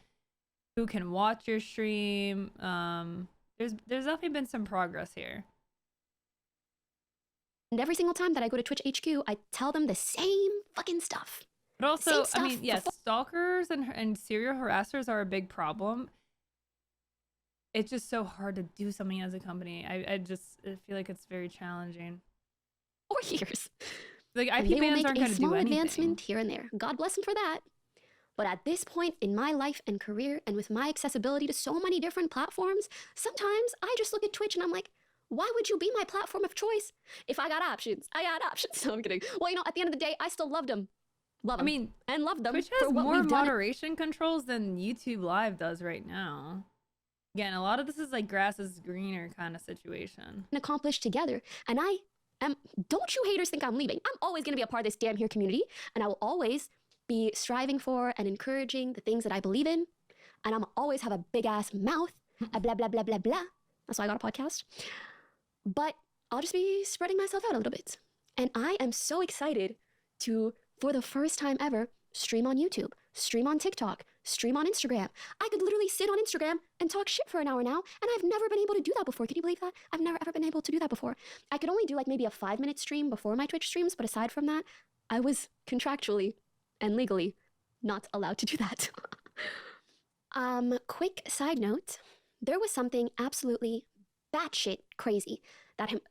who can watch your stream. There's definitely been some progress here. And every single time that I go to Twitch HQ, I tell them the same fucking stuff. But also, I mean, yes, stalkers and serial harassers are a big problem. It's just so hard to do something as a company. I feel like it's very challenging. 4 years. Like IP bans aren't going to do anything. They will make a small advancement here and there. God bless them for that. But at this point in my life and career, and with my accessibility to so many different platforms, sometimes I just look at Twitch and I'm like, why would you be my platform of choice? If I got options, I got options. No, I'm kidding. Well, you know, at the end of the day, I still loved them. I mean, and loved them. Twitch has more moderation controls than YouTube Live does right now. Again, a lot of this is like grass is greener kind of situation. Accomplished together. And I am, don't you haters think I'm leaving. I'm always going to be a part of this damn here community. And I will always be striving for and encouraging the things that I believe in. And I'm always have a big ass mouth. Blah, blah, blah, blah, blah. That's why I got a podcast. But I'll just be spreading myself out a little bit. And I am so excited to, for the first time ever, stream on YouTube, stream on TikTok, stream on Instagram. I could literally sit on Instagram and talk shit for an hour now, and I've never been able to do that before. Can you believe that? I've never ever been able to do that before. I could only do like maybe a 5-minute stream before my Twitch streams, but aside from that, I was contractually and legally not allowed to do that. Quick side note, there was something absolutely batshit crazy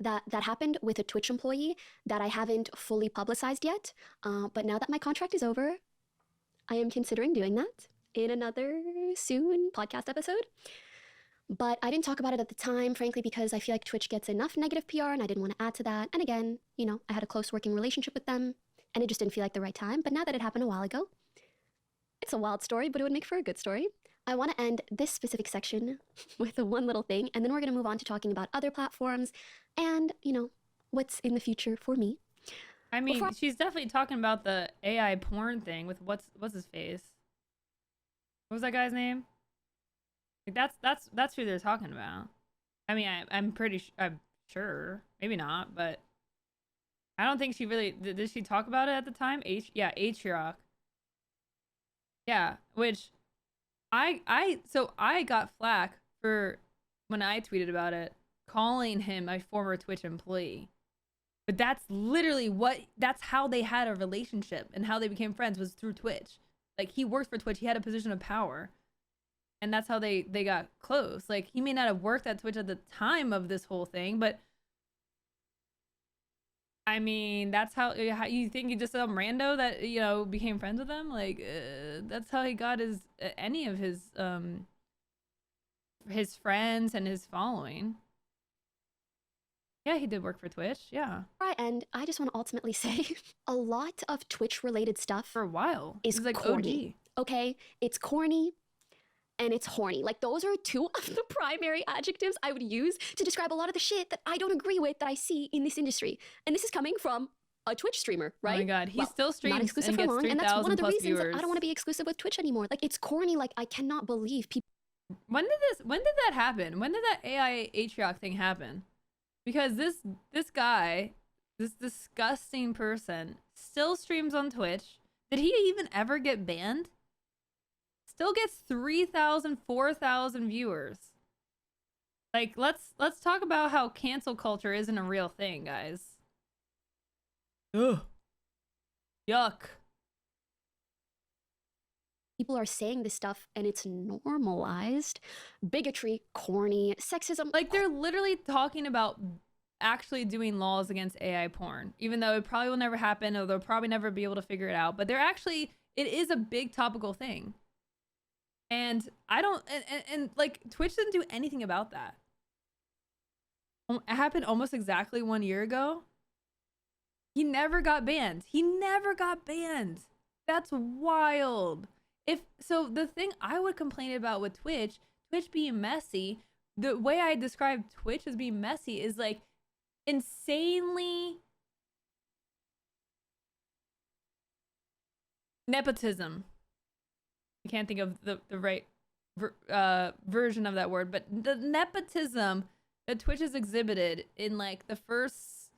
that happened with a Twitch employee that I haven't fully publicized yet. But now that my contract is over, I am considering doing that in another soon podcast episode. But I didn't talk about it at the time, frankly, because I feel like Twitch gets enough negative PR and I didn't want to add to that. And again, you know, I had a close working relationship with them and it just didn't feel like the right time. But now that it happened a while ago, it's a wild story, but it would make for a good story. I want to end this specific section with one little thing, and then we're going to move on to talking about other platforms and, you know, what's in the future for me. I mean, she's definitely talking about the AI porn thing with what's his face. What was that guy's name? Like that's who they're talking about. I mean, I'm sure, maybe not, but I don't think she really did. She talk about it at the time? H-Rock. Yeah, which I got flack for when I tweeted about it, calling him a former Twitch employee. But that's literally that's how they had a relationship and how they became friends was through Twitch. Like he worked for Twitch, he had a position of power. And that's how they got close. Like he may not have worked at Twitch at the time of this whole thing, but I mean, that's how you think he just some rando that, you know, became friends with him. Like, that's how he got his any of his friends and his following. Yeah, he did work for Twitch. Yeah, Right, and I just want to ultimately say a lot of Twitch related stuff for a while. is He's like corny. OG. Okay, it's corny and it's horny. Like, those are two of the primary adjectives I would use to describe a lot of the shit that I don't agree with that I see in this industry. And this is coming from a Twitch streamer, right? Oh my god, he Well, still streams not exclusive and for gets long, and that's one of the 3,000+ reasons that viewers. I don't want to be exclusive with Twitch anymore. Like, it's corny. Like, I cannot believe people. When did that happen? When did that AI Atriarch thing happen? Because this guy, this disgusting person, still streams on Twitch. Did he even ever get banned? Still gets 3,000, 4,000 viewers. Like, let's talk about how cancel culture isn't a real thing, guys. Ugh. Yuck. People are saying this stuff and it's normalized. Bigotry, corny, sexism. Like, they're literally talking about actually doing laws against AI porn, even though it probably will never happen, or they'll probably never be able to figure it out. But they're actually, it is a big topical thing. And I don't, and like, Twitch didn't do anything about that. It happened almost exactly 1 year ago. He never got banned. He never got banned. That's wild. If so, the thing I would complain about with Twitch being messy, the way I describe Twitch as being messy is like insanely nepotism. I can't think of the right version of that word, but the nepotism that Twitch has exhibited in like the first,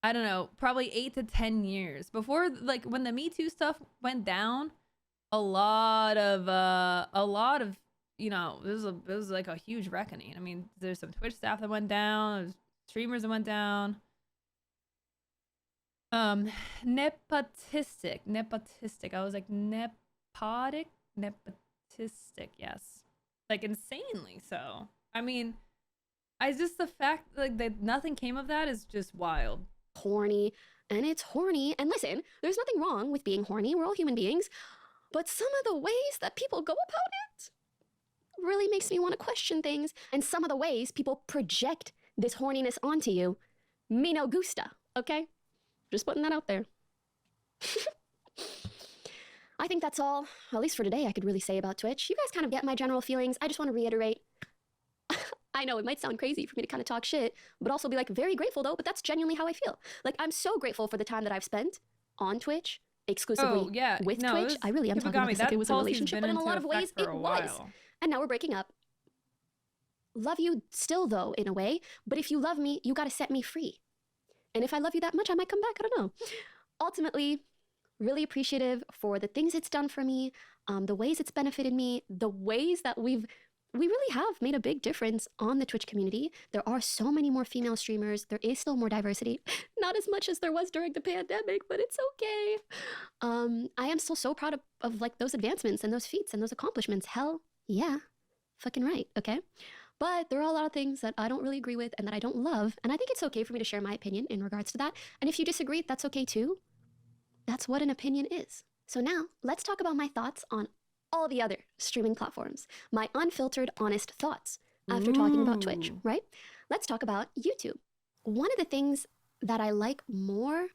I don't know, probably 8 to 10 years before, like when the Me Too stuff went down. A lot of, you know, it was like a huge reckoning. I mean, there's some Twitch staff that went down, there's streamers that went down. Nepotistic. I was like nepotistic, yes. Like insanely so. I mean, I just, the fact like that nothing came of that is just wild. Horny, and it's horny. And listen, there's nothing wrong with being horny. We're all human beings. But some of the ways that people go about it really makes me want to question things. And some of the ways people project this horniness onto you, me no gusta, okay? Just putting that out there. I think that's all, at least for today, I could really say about Twitch. You guys kind of get my general feelings. I just want to reiterate. I know it might sound crazy for me to kind of talk shit, but also be like very grateful though, but that's genuinely how I feel. Like, I'm so grateful for the time that I've spent on Twitch, exclusively with Twitch. I really am talking about this like it was a relationship, but in a lot of ways it was. And now we're breaking up. Love you still though, in a way, but if you love me, you gotta set me free. And if I love you that much, I might come back, I don't know. Ultimately, really appreciative for the things it's done for me, the ways it's benefited me, the ways that we really have made a big difference on the Twitch community. There are so many more female streamers. There is still more diversity. Not as much as there was during the pandemic, but it's okay. I am still so proud of like those advancements and those feats and those accomplishments. Hell yeah, fucking right, okay? But there are a lot of things that I don't really agree with and that I don't love. And I think it's okay for me to share my opinion in regards to that. And if you disagree, that's okay too. That's what an opinion is. So now let's talk about my thoughts on all the other streaming platforms, my unfiltered, honest thoughts after talking about Twitch, right? Let's talk about YouTube. One of the things that I like more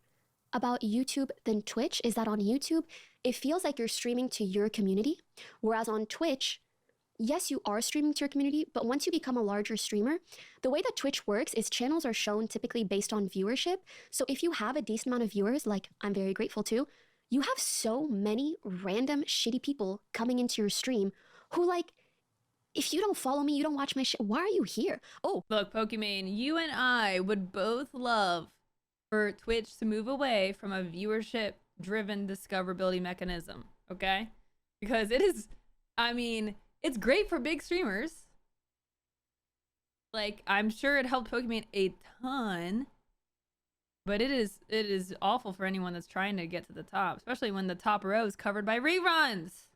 about YouTube than Twitch is that on YouTube, it feels like you're streaming to your community, whereas on Twitch, yes, you are streaming to your community, but once you become a larger streamer, the way that Twitch works is channels are shown typically based on viewership. So if you have a decent amount of viewers, like I'm very grateful to, you have so many random shitty people coming into your stream who, like, if you don't follow me, you don't watch my shit, why are you here? Oh, look, Pokimane, you and I would both love for Twitch to move away from a viewership-driven discoverability mechanism, okay? Because it is, I mean, it's great for big streamers. Like, I'm sure it helped Pokimane a ton. But it is awful for anyone that's trying to get to the top, especially when the top row is covered by reruns.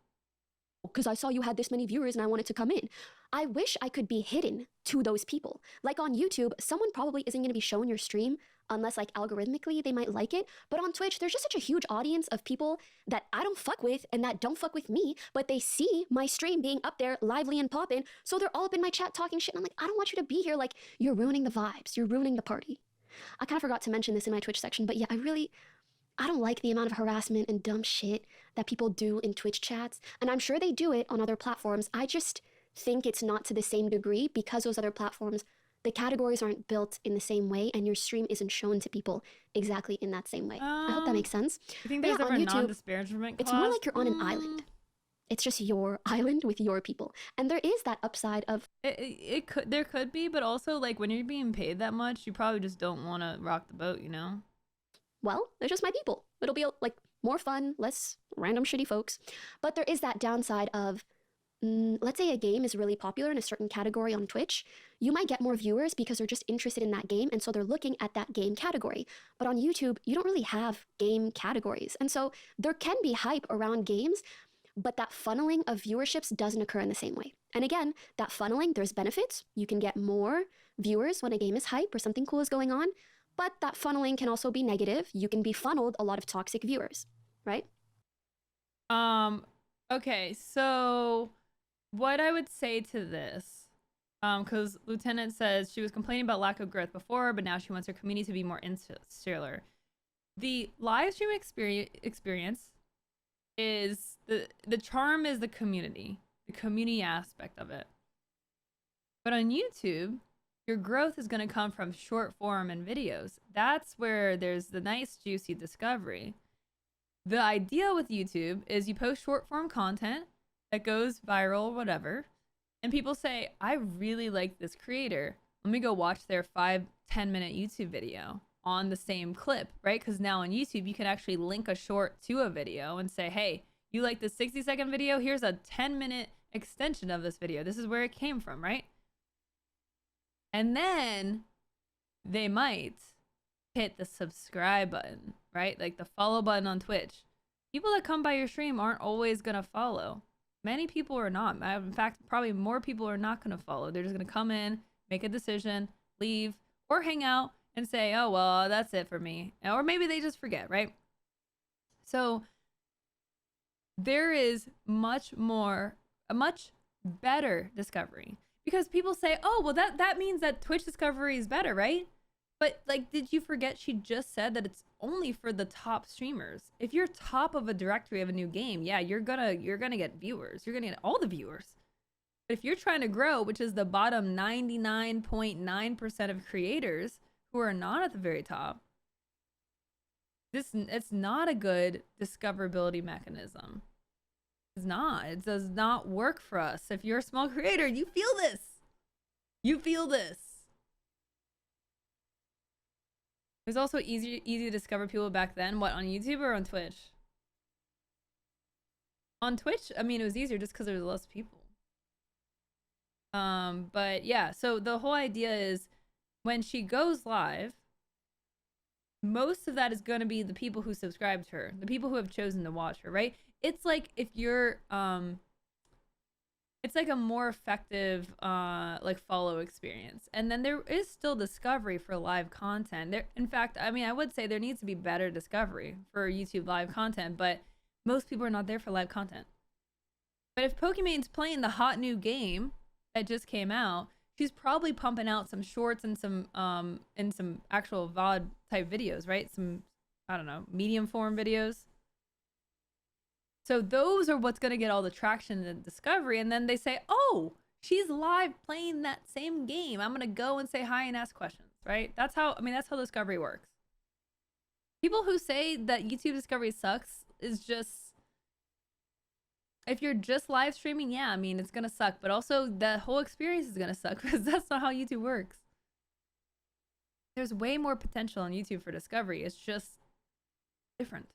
Because I saw you had this many viewers and I wanted to come in. I wish I could be hidden to those people. Like on YouTube, someone probably isn't going to be showing your stream unless like algorithmically they might like it. But on Twitch, there's just such a huge audience of people that I don't fuck with and that don't fuck with me, but they see my stream being up there lively and poppin', so they're all up in my chat talking shit. And I'm like, I don't want you to be here. Like, you're ruining the vibes. You're ruining the party. I kind of forgot to mention this in my Twitch section, but yeah, I don't like the amount of harassment and dumb shit that people do in Twitch chats. And I'm sure they do it on other platforms. I just think it's not to the same degree because those other platforms, the categories aren't built in the same way and your stream isn't shown to people exactly in that same way. I hope that makes sense. You think there's ever a non-disparagement clause? It's more like you're on an island. It's just your island with your people. And there is that upside of... There could be, but also like when you're being paid that much, you probably just don't want to rock the boat, you know? Well, they're just my people. It'll be like more fun, less random shitty folks. But there is that downside of, let's say a game is really popular in a certain category on Twitch. You might get more viewers because they're just interested in that game, and so they're looking at that game category. But on YouTube, you don't really have game categories. And so there can be hype around games, but that funneling of viewerships doesn't occur in the same way. And again, that funneling, there's benefits. You can get more viewers when a game is hype or something cool is going on, but that funneling can also be negative. You can be funneled a lot of toxic viewers, right? Okay, so what I would say to this, because Lieutenant says she was complaining about lack of growth before, but now she wants her community to be more insular. The live stream experience is the charm is the community aspect of it. But on YouTube, your growth is going to come from short form and videos. That's where there's the nice juicy discovery. The idea with YouTube is you post short form content that goes viral, whatever, and people say, I really like this creator. Let me go watch their 5-10 minute YouTube video on the same clip, right? Because now on YouTube, you can actually link a short to a video and say, hey, you like this 60-second video? Here's a 10-minute extension of this video. This is where it came from, right? And then they might hit the subscribe button, right? Like the follow button on Twitch. People that come by your stream aren't always going to follow. Many people are not. In fact, probably more people are not going to follow. They're just going to come in, make a decision, leave, or hang out and say, oh, well, that's it for me. Or maybe they just forget, right? So there is a much better discovery. Because people say, oh, well, that means that Twitch discovery is better, right? But like, did you forget she just said that it's only for the top streamers? If you're top of a directory of a new game, yeah, you're gonna get viewers. You're gonna get all the viewers. But if you're trying to grow, which is the bottom 99.9% of creators who are not at the very top, it's not a good discoverability mechanism. It's not. It does not work for us. If you're a small creator, you feel this. You feel this. It was also easy to discover people back then. What, on YouTube or on Twitch? On Twitch, I mean, it was easier just because there was less people. But yeah, so the whole idea is when she goes live, most of that is going to be the people who subscribed to her, the people who have chosen to watch her, right? It's like if you're, it's like a more effective, like follow experience. And then there is still discovery for live content. In fact, I mean, I would say there needs to be better discovery for YouTube live content, but most people are not there for live content. But if Pokimane's playing the hot new game that just came out, she's probably pumping out some shorts and some actual VOD type videos, right? Some, I don't know, medium form videos. So those are what's going to get all the traction and discovery. And then they say, oh, she's live playing that same game. I'm going to go and say hi and ask questions, right? That's how discovery works. People who say that YouTube discovery sucks is just, if you're just live streaming, yeah, I mean, it's going to suck. But also the whole experience is going to suck because that's not how YouTube works. There's way more potential on YouTube for discovery. It's just different.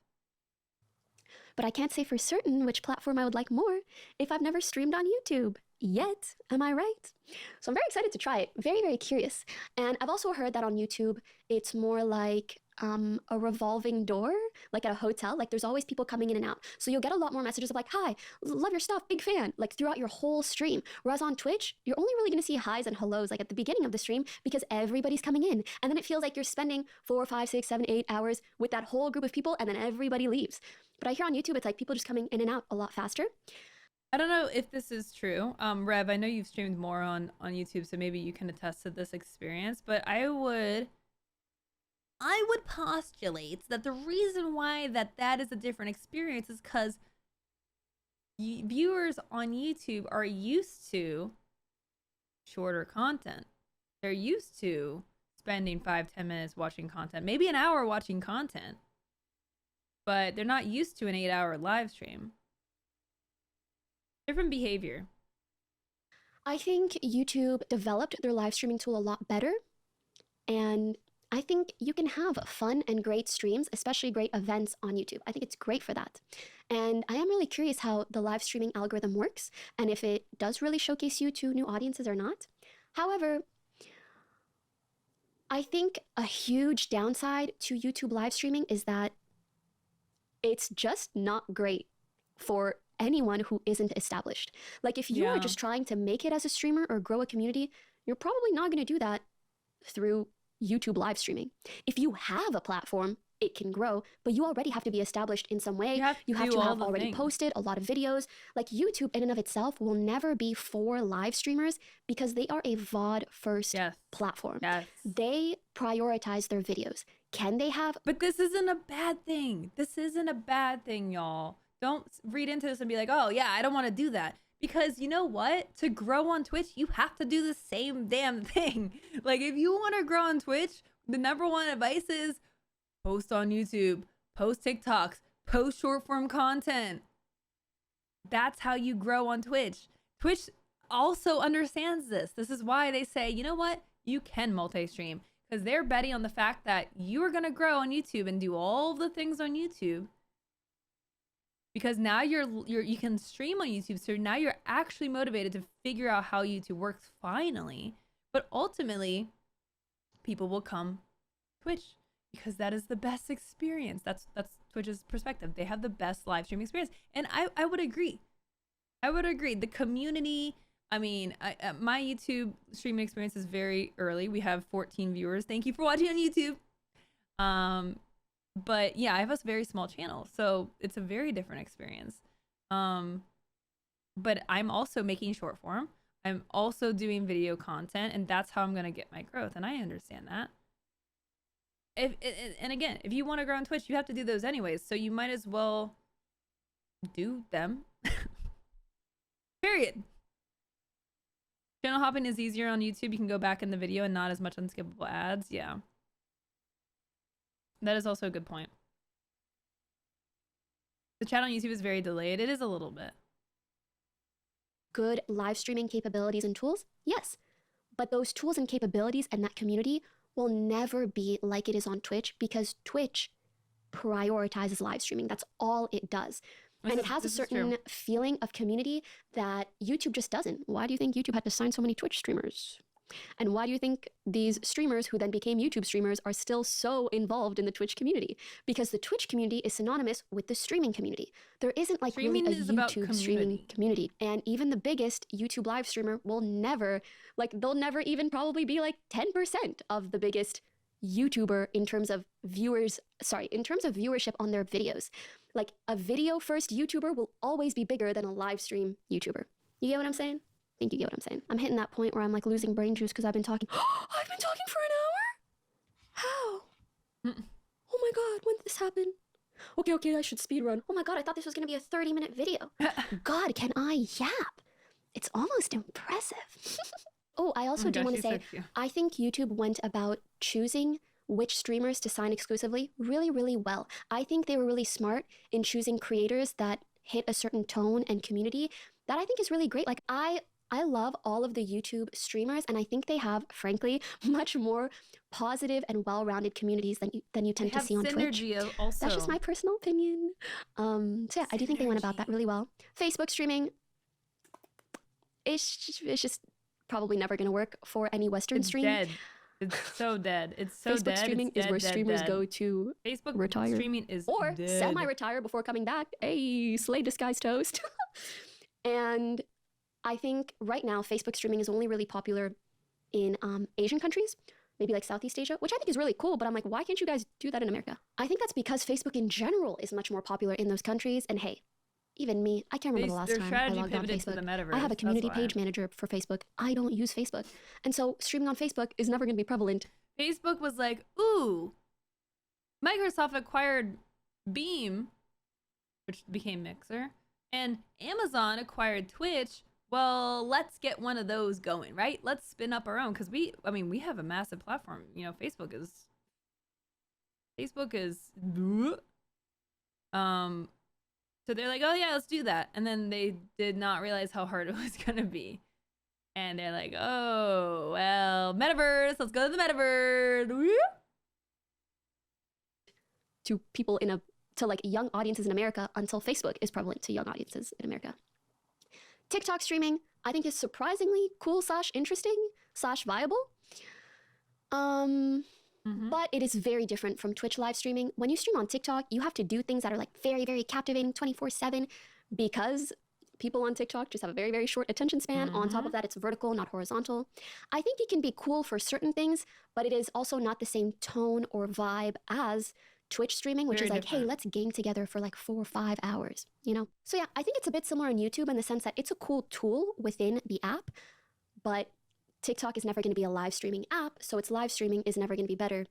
But I can't say for certain which platform I would like more if I've never streamed on YouTube yet. Am I right? So I'm very excited to try it. Very, very curious. And I've also heard that on YouTube, it's more like a revolving door, like at a hotel. Like there's always people coming in and out. So you'll get a lot more messages of like, hi, love your stuff, big fan, like throughout your whole stream. Whereas on Twitch, you're only really gonna see highs and hellos like at the beginning of the stream because everybody's coming in. And then it feels like you're spending 4, 5, 6, 7, 8 hours with that whole group of people and then everybody leaves. But I hear on YouTube, it's like people just coming in and out a lot faster. I don't know if this is true. Rev, I know you've streamed more on YouTube, so maybe you can attest to this experience, but I would postulate that the reason why that is a different experience is because viewers on YouTube are used to shorter content. They're used to spending 5-10 minutes watching content, maybe an hour watching content, but they're not used to an 8-hour live stream. Different behavior. I think YouTube developed their live streaming tool a lot better. And I think you can have fun and great streams, especially great events on YouTube. I think it's great for that. And I am really curious how the live streaming algorithm works and if it does really showcase you to new audiences or not. However, I think a huge downside to YouTube live streaming is that it's just not great for anyone who isn't established. Like if you are just trying to make it as a streamer or grow a community, you're probably not going to do that through YouTube live streaming. If you have a platform, it can grow, but you already have to be established in some way. You have to have already posted a lot of videos. Like YouTube in and of itself will never be for live streamers because they are a VOD first platform. They prioritize their videos. Can they have... But this isn't a bad thing. This isn't a bad thing, y'all. Don't read into this and be like, oh yeah, I don't want to do that. Because you know what? To grow on Twitch, you have to do the same damn thing. Like if you want to grow on Twitch, the #1 advice is post on YouTube, post TikToks, post short form content. That's how you grow on Twitch. Twitch also understands this. This is why they say, you know what? You can multi-stream because they're betting on the fact that you are going to grow on YouTube and do all the things on YouTube. Because now you can stream on YouTube, so now you're actually motivated to figure out how YouTube works finally. But ultimately, people will come Twitch because that is the best experience. That's Twitch's perspective. They have the best live stream experience, and I would agree. I would agree. The community. I mean, my YouTube streaming experience is very early. We have 14 viewers. Thank you for watching on YouTube. But yeah, I have a very small channel, so it's a very different experience. But I'm also making short form. I'm also doing video content, and that's how I'm going to get my growth. And I understand that. And again, if you want to grow on Twitch, you have to do those anyways. So you might as well do them. Period. Channel hopping is easier on YouTube. You can go back in the video and not as much unskippable ads. Yeah. That is also a good point. The chat on YouTube is very delayed. It is a little bit. Good live streaming capabilities and tools? Yes. But those tools and capabilities and that community will never be like it is on Twitch because Twitch prioritizes live streaming. That's all it does. And it has a certain feeling of community that YouTube just doesn't. Why do you think YouTube had to sign so many Twitch streamers? And why do you think these streamers who then became YouTube streamers are still so involved in the Twitch community? Because the Twitch community is synonymous with the streaming community. There isn't like really a YouTube streaming community. And even the biggest YouTube live streamer will never, like they'll never even probably be like 10% of the biggest YouTuber in terms of viewers, in terms of viewership on their videos. Like a video first YouTuber will always be bigger than a live stream YouTuber. You get what I'm saying? I think you get what I'm saying. I'm hitting that point where I'm like losing brain juice because I've been talking. I've been talking for an hour? How? Oh my God, when did this happen? Okay, I should speed run. Oh my God, I thought this was going to be a 30-minute video. God, can I yap? It's almost impressive. Oh, I also do want to say, I think YouTube went about choosing which streamers to sign exclusively really, really well. I think they were really smart in choosing creators that hit a certain tone and community that I think is really great. Like I love all of the YouTube streamers, and I think they have, frankly, much more positive and well-rounded communities than you tend to see on Twitch. Also. That's just my personal opinion. So yeah, I do think they went about that really well. Facebook streaming, it's just probably never going to work for any Western stream. Dead. It's so dead. It's so Facebook dead. streaming It's is dead, where dead, streamers dead. go to Facebook retire. streaming is or dead. semi-retire before coming back. Hey, slay disguised toast. And I think right now Facebook streaming is only really popular in Asian countries, maybe like Southeast Asia, which I think is really cool. But I'm like, why can't you guys do that in America? I think that's because Facebook in general is much more popular in those countries. And hey, even me, I can't remember the last Their time I strategy logged on pivoted to Facebook. the metaverse. I have a community That's why. page manager for Facebook. I don't use Facebook. And so streaming on Facebook is never going to be prevalent. Facebook was like, ooh, Microsoft acquired Beam, which became Mixer, and Amazon acquired Twitch. Well, let's get one of those going, right? Let's spin up our own, because we have a massive platform. You know, Facebook is so they're like, oh yeah, let's do that. And then they did not realize how hard it was gonna be. And they're like, oh, well, metaverse, let's go to the metaverse. Woo! To people to like young audiences in America until Facebook is prevalent to young audiences in America. TikTok streaming, I think, is surprisingly cool / interesting / viable. But it is very different from Twitch live streaming. When you stream on TikTok, you have to do things that are like very, very captivating 24/7 because people on TikTok just have a very, very short attention span. On top of that, it's vertical, not horizontal. I think it can be cool for certain things, but it is also not the same tone or vibe as Twitch streaming, which Very is like, different. hey, let's game together for like 4 or 5 hours, you know? So yeah, I think it's a bit similar on YouTube in the sense that it's a cool tool within the app, but TikTok is never going to be a live streaming app, so its live streaming is never going to be better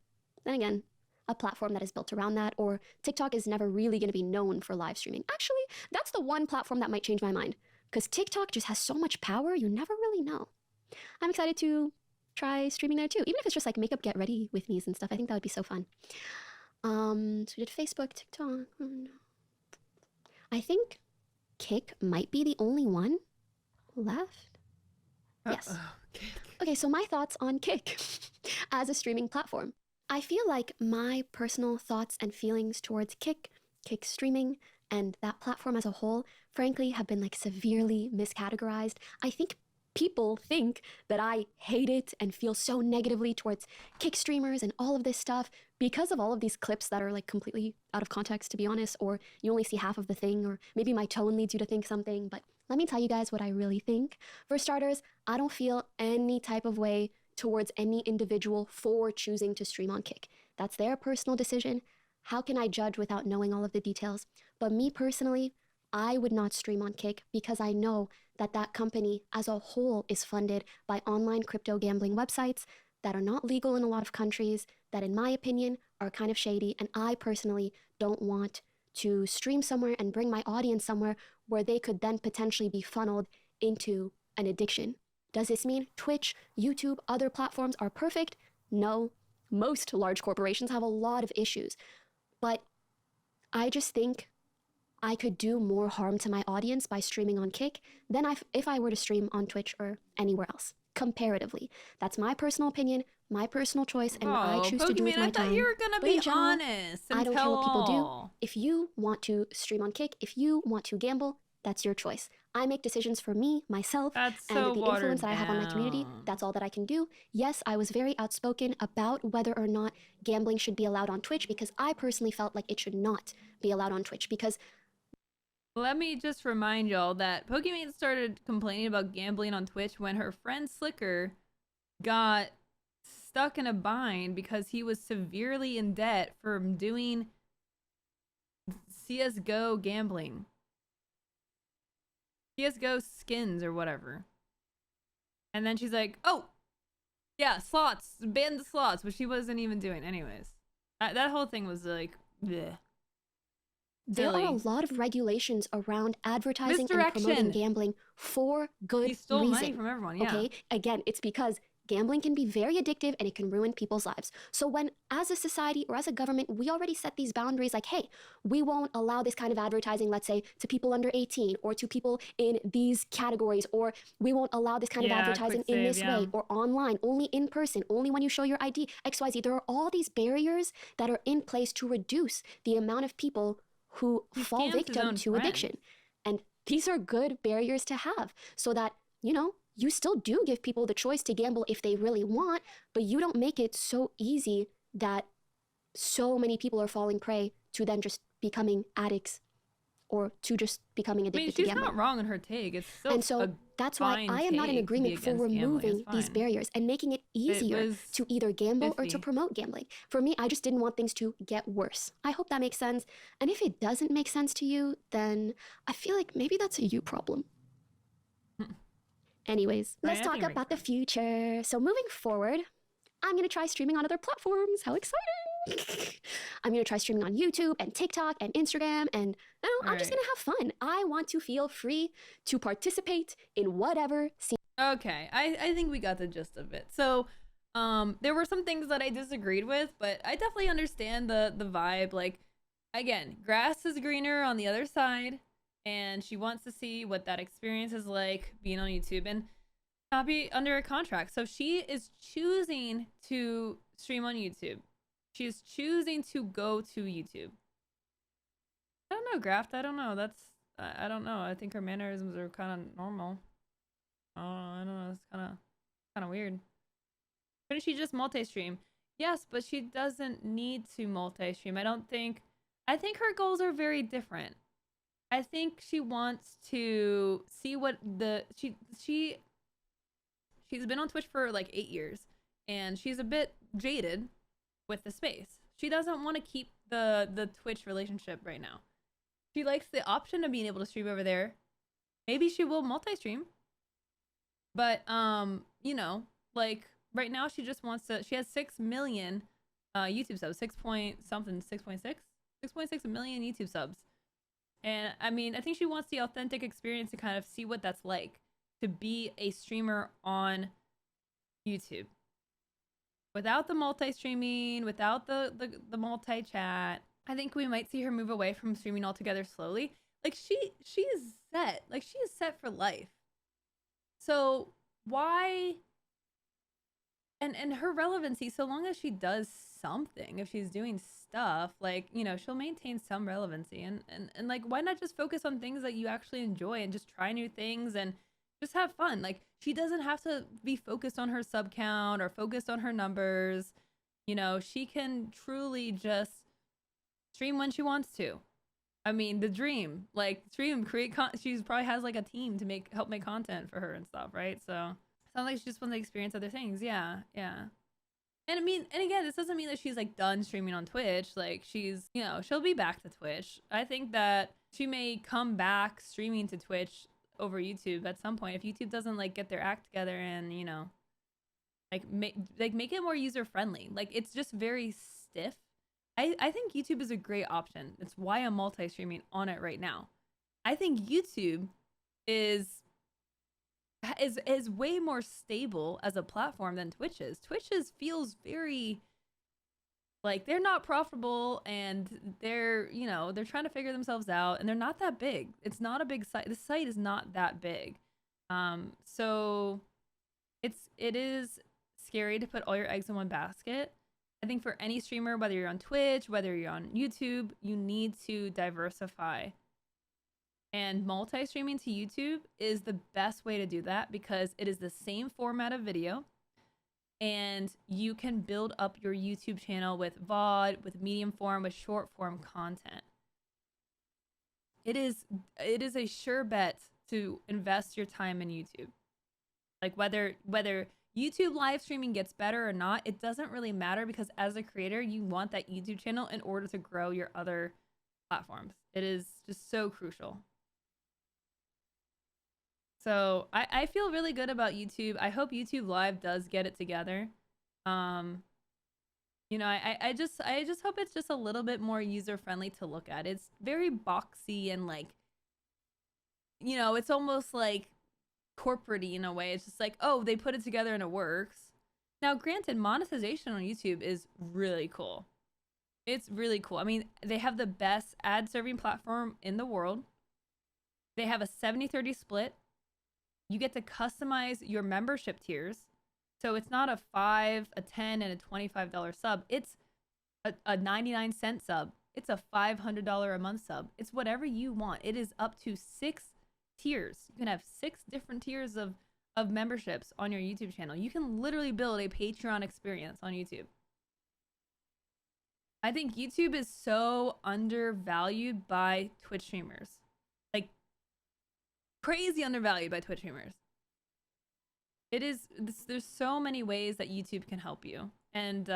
than, again, a platform that is built around that, or TikTok is never really going to be known for live streaming. Actually, that's the one platform that might change my mind, because TikTok just has so much power, you never really know. I'm excited to try streaming there too, even if it's just like makeup get ready with me's and stuff. I think that would be so fun. So we did Facebook, TikTok. I think Kick might be the only one left. Yes. Okay, so my thoughts on Kick as a streaming platform. I feel like my personal thoughts and feelings towards Kick streaming, and that platform as a whole, frankly, have been like severely miscategorized. I think people think that I hate it and feel so negatively towards Kick streamers and all of this stuff because of all of these clips that are like completely out of context, to be honest, or you only see half of the thing, or maybe my tone leads you to think something. But let me tell you guys what I really think. For starters, I don't feel any type of way towards any individual for choosing to stream on Kick. That's their personal decision. How can I judge without knowing all of the details? But me personally, I would not stream on Kick because I know that that company as a whole is funded by online crypto gambling websites that are not legal in a lot of countries, that in my opinion are kind of shady, and I personally don't want to stream somewhere and bring my audience somewhere where they could then potentially be funneled into an addiction. Does this mean Twitch, YouTube, other platforms are perfect? No. Most large corporations have a lot of issues. But I just think I could do more harm to my audience by streaming on Kick than if I were to stream on Twitch or anywhere else, comparatively. That's my personal opinion, my personal choice, and what I choose to do with my time. I thought you were gonna But in be general, honest and I don't care what people do. all. If you want to stream on Kick, if you want to gamble, that's your choice. I make decisions for me, myself, That's and so the watered influence that I have on my community. down. That's all that I can do. Yes, I was very outspoken about whether or not gambling should be allowed on Twitch because I personally felt like it should not be allowed on Twitch because Let me just remind y'all that Pokimane started complaining about gambling on Twitch when her friend Slicker got stuck in a bind because he was severely in debt from doing CSGO gambling. CSGO skins or whatever. And then she's like, oh, yeah, slots, ban the slots, which she wasn't even doing anyways. That whole thing was like, bleh. there are a lot of regulations around advertising and promoting gambling for good He stole reason. money from everyone, yeah. Okay, again, it's because gambling can be very addictive and it can ruin people's lives. So when, as a society or as a government, we already set these boundaries like, hey, we won't allow this kind of advertising, let's say, to people under 18 or to people in these categories, or we won't allow this kind of advertising in this way, or online, only in person, only when you show your ID, XYZ. There are all these barriers that are in place to reduce the amount of people who fall victim to addiction. And these are good barriers to have so that, you know, you still do give people the choice to gamble if they really want, but you don't make it so easy that so many people are falling prey to then just becoming addicts or to just becoming I mean, addicted to she's gambling. not wrong in her take. It's still And so that's why I am not in agreement for removing these barriers and making it easier to either gamble or to promote gambling. For me, I just didn't want things to get worse. I hope that makes sense. And if it doesn't make sense to you, then I feel like maybe that's a you problem. Anyways, let's talk about the future. So moving forward, I'm going to try streaming on other platforms. How exciting! I'm going to try streaming on YouTube and TikTok and Instagram, and I'm just going to have fun. I want to feel free to participate in whatever. Okay, I think we got the gist of it. So there were some things that I disagreed with, but I definitely understand the vibe. Like, again, grass is greener on the other side, and she wants to see what that experience is like being on YouTube and not be under a contract. So she is choosing to stream on YouTube. She is choosing to go to YouTube. I don't know, Graft. I don't know. I don't know. I think her mannerisms are kind of normal. I don't know. It's kind of weird. Couldn't she just multi-stream? Yes, but she doesn't need to multi-stream. I think her goals are very different. I think she wants to see what she's been on Twitch for like 8 years, and she's a bit jaded with the space. She doesn't want to keep the Twitch relationship right now. She likes the option of being able to stream over there. Maybe she will multi-stream. But you know, like right now she just wants to, she has 6 million YouTube subs, 6.6 million YouTube subs. And I mean, I think she wants the authentic experience to kind of see what that's like to be a streamer on YouTube. Without the multi-streaming, without the multi-chat, I think we might see her move away from streaming altogether slowly. Like she is set. Like she is set for life. So why and her relevancy, so long as she does something, if she's doing stuff, like, you know, she'll maintain some relevancy. And like, why not just focus on things that you actually enjoy and just try new things and just have fun? Like, she doesn't have to be focused on her sub count or focused on her numbers. You know, she can truly just stream when she wants to. I mean, the dream, like, stream, create she probably has like a team to help make content for her and stuff, right? So sounds like she just wants to experience other things. Yeah. And I mean, and again, this doesn't mean that she's like done streaming on Twitch. Like, she's, you know, she'll be back to Twitch. I think that she may come back streaming to Twitch over YouTube at some point if YouTube doesn't like get their act together and, you know, like make it more user friendly. Like, it's just very stiff. I think YouTube is a great option. It's why I'm multi-streaming on it right now. I think YouTube is way more stable as a platform than Twitch is. Twitch feels very like they're not profitable and they're, you know, they're trying to figure themselves out and they're not that big. It's not a big site. The site is not that big. So it is scary to put all your eggs in one basket. I think for any streamer, whether you're on Twitch, whether you're on YouTube, you need to diversify. And multi-streaming to YouTube is the best way to do that because it is the same format of video. And you can build up your YouTube channel with VOD, with medium form, with short form content. It is a sure bet to invest your time in YouTube. Like whether YouTube live streaming gets better or not, it doesn't really matter because as a creator, you want that YouTube channel in order to grow your other platforms. It is just so crucial. So I feel really good about YouTube. I hope YouTube Live does get it together. You know, I just hope it's just a little bit more user friendly to look at. It's very boxy and like, you know, it's almost like corporate-y in a way. It's just like, oh, they put it together and it works. Now, granted, monetization on YouTube is really cool. It's really cool. I mean, they have the best ad serving platform in the world. They have a 70-30 split. You get to customize your membership tiers. So it's not a $5, a $10, and a $25 sub. It's a 99-cent sub. It's a $500 a month sub. It's whatever you want. It is up to 6 tiers. You can have 6 different tiers of of memberships on your YouTube channel. You can literally build a Patreon experience on YouTube. I think YouTube is so undervalued by Twitch streamers. Like, crazy undervalued by Twitch streamers. It is, there's so many ways that YouTube can help you. And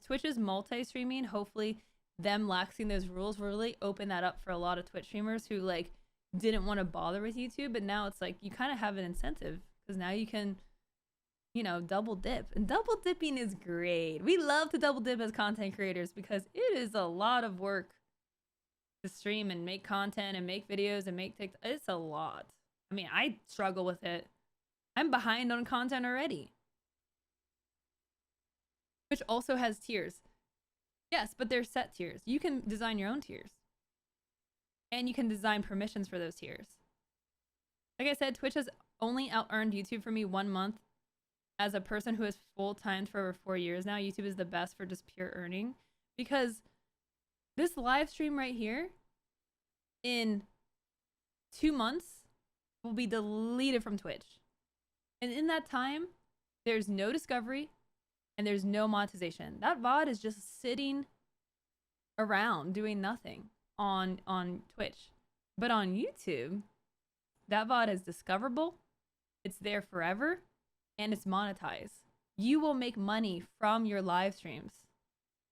Twitch's multi-streaming, hopefully them laxing those rules will really open that up for a lot of Twitch streamers who like didn't want to bother with YouTube, but now it's like you kind of have an incentive because now you can, you know, double dip. And double dipping is great. We love to double dip as content creators because it is a lot of work to stream and make content and make videos and make TikTok. It's a lot. I mean, I struggle with it. I'm behind on content already. Which also has tiers. Yes, but they're set tiers. You can design your own tiers. And you can design permissions for those tiers. Like I said, Twitch has only out-earned YouTube for me 1 month. As a person who is full-time for over 4 years now, YouTube is the best for just pure earning. Because this live stream right here, in 2 months, will be deleted from Twitch. And in that time, there's no discovery and there's no monetization. That VOD is just sitting around doing nothing on Twitch. But on YouTube, that VOD is discoverable, it's there forever, and it's monetized. You will make money from your live streams.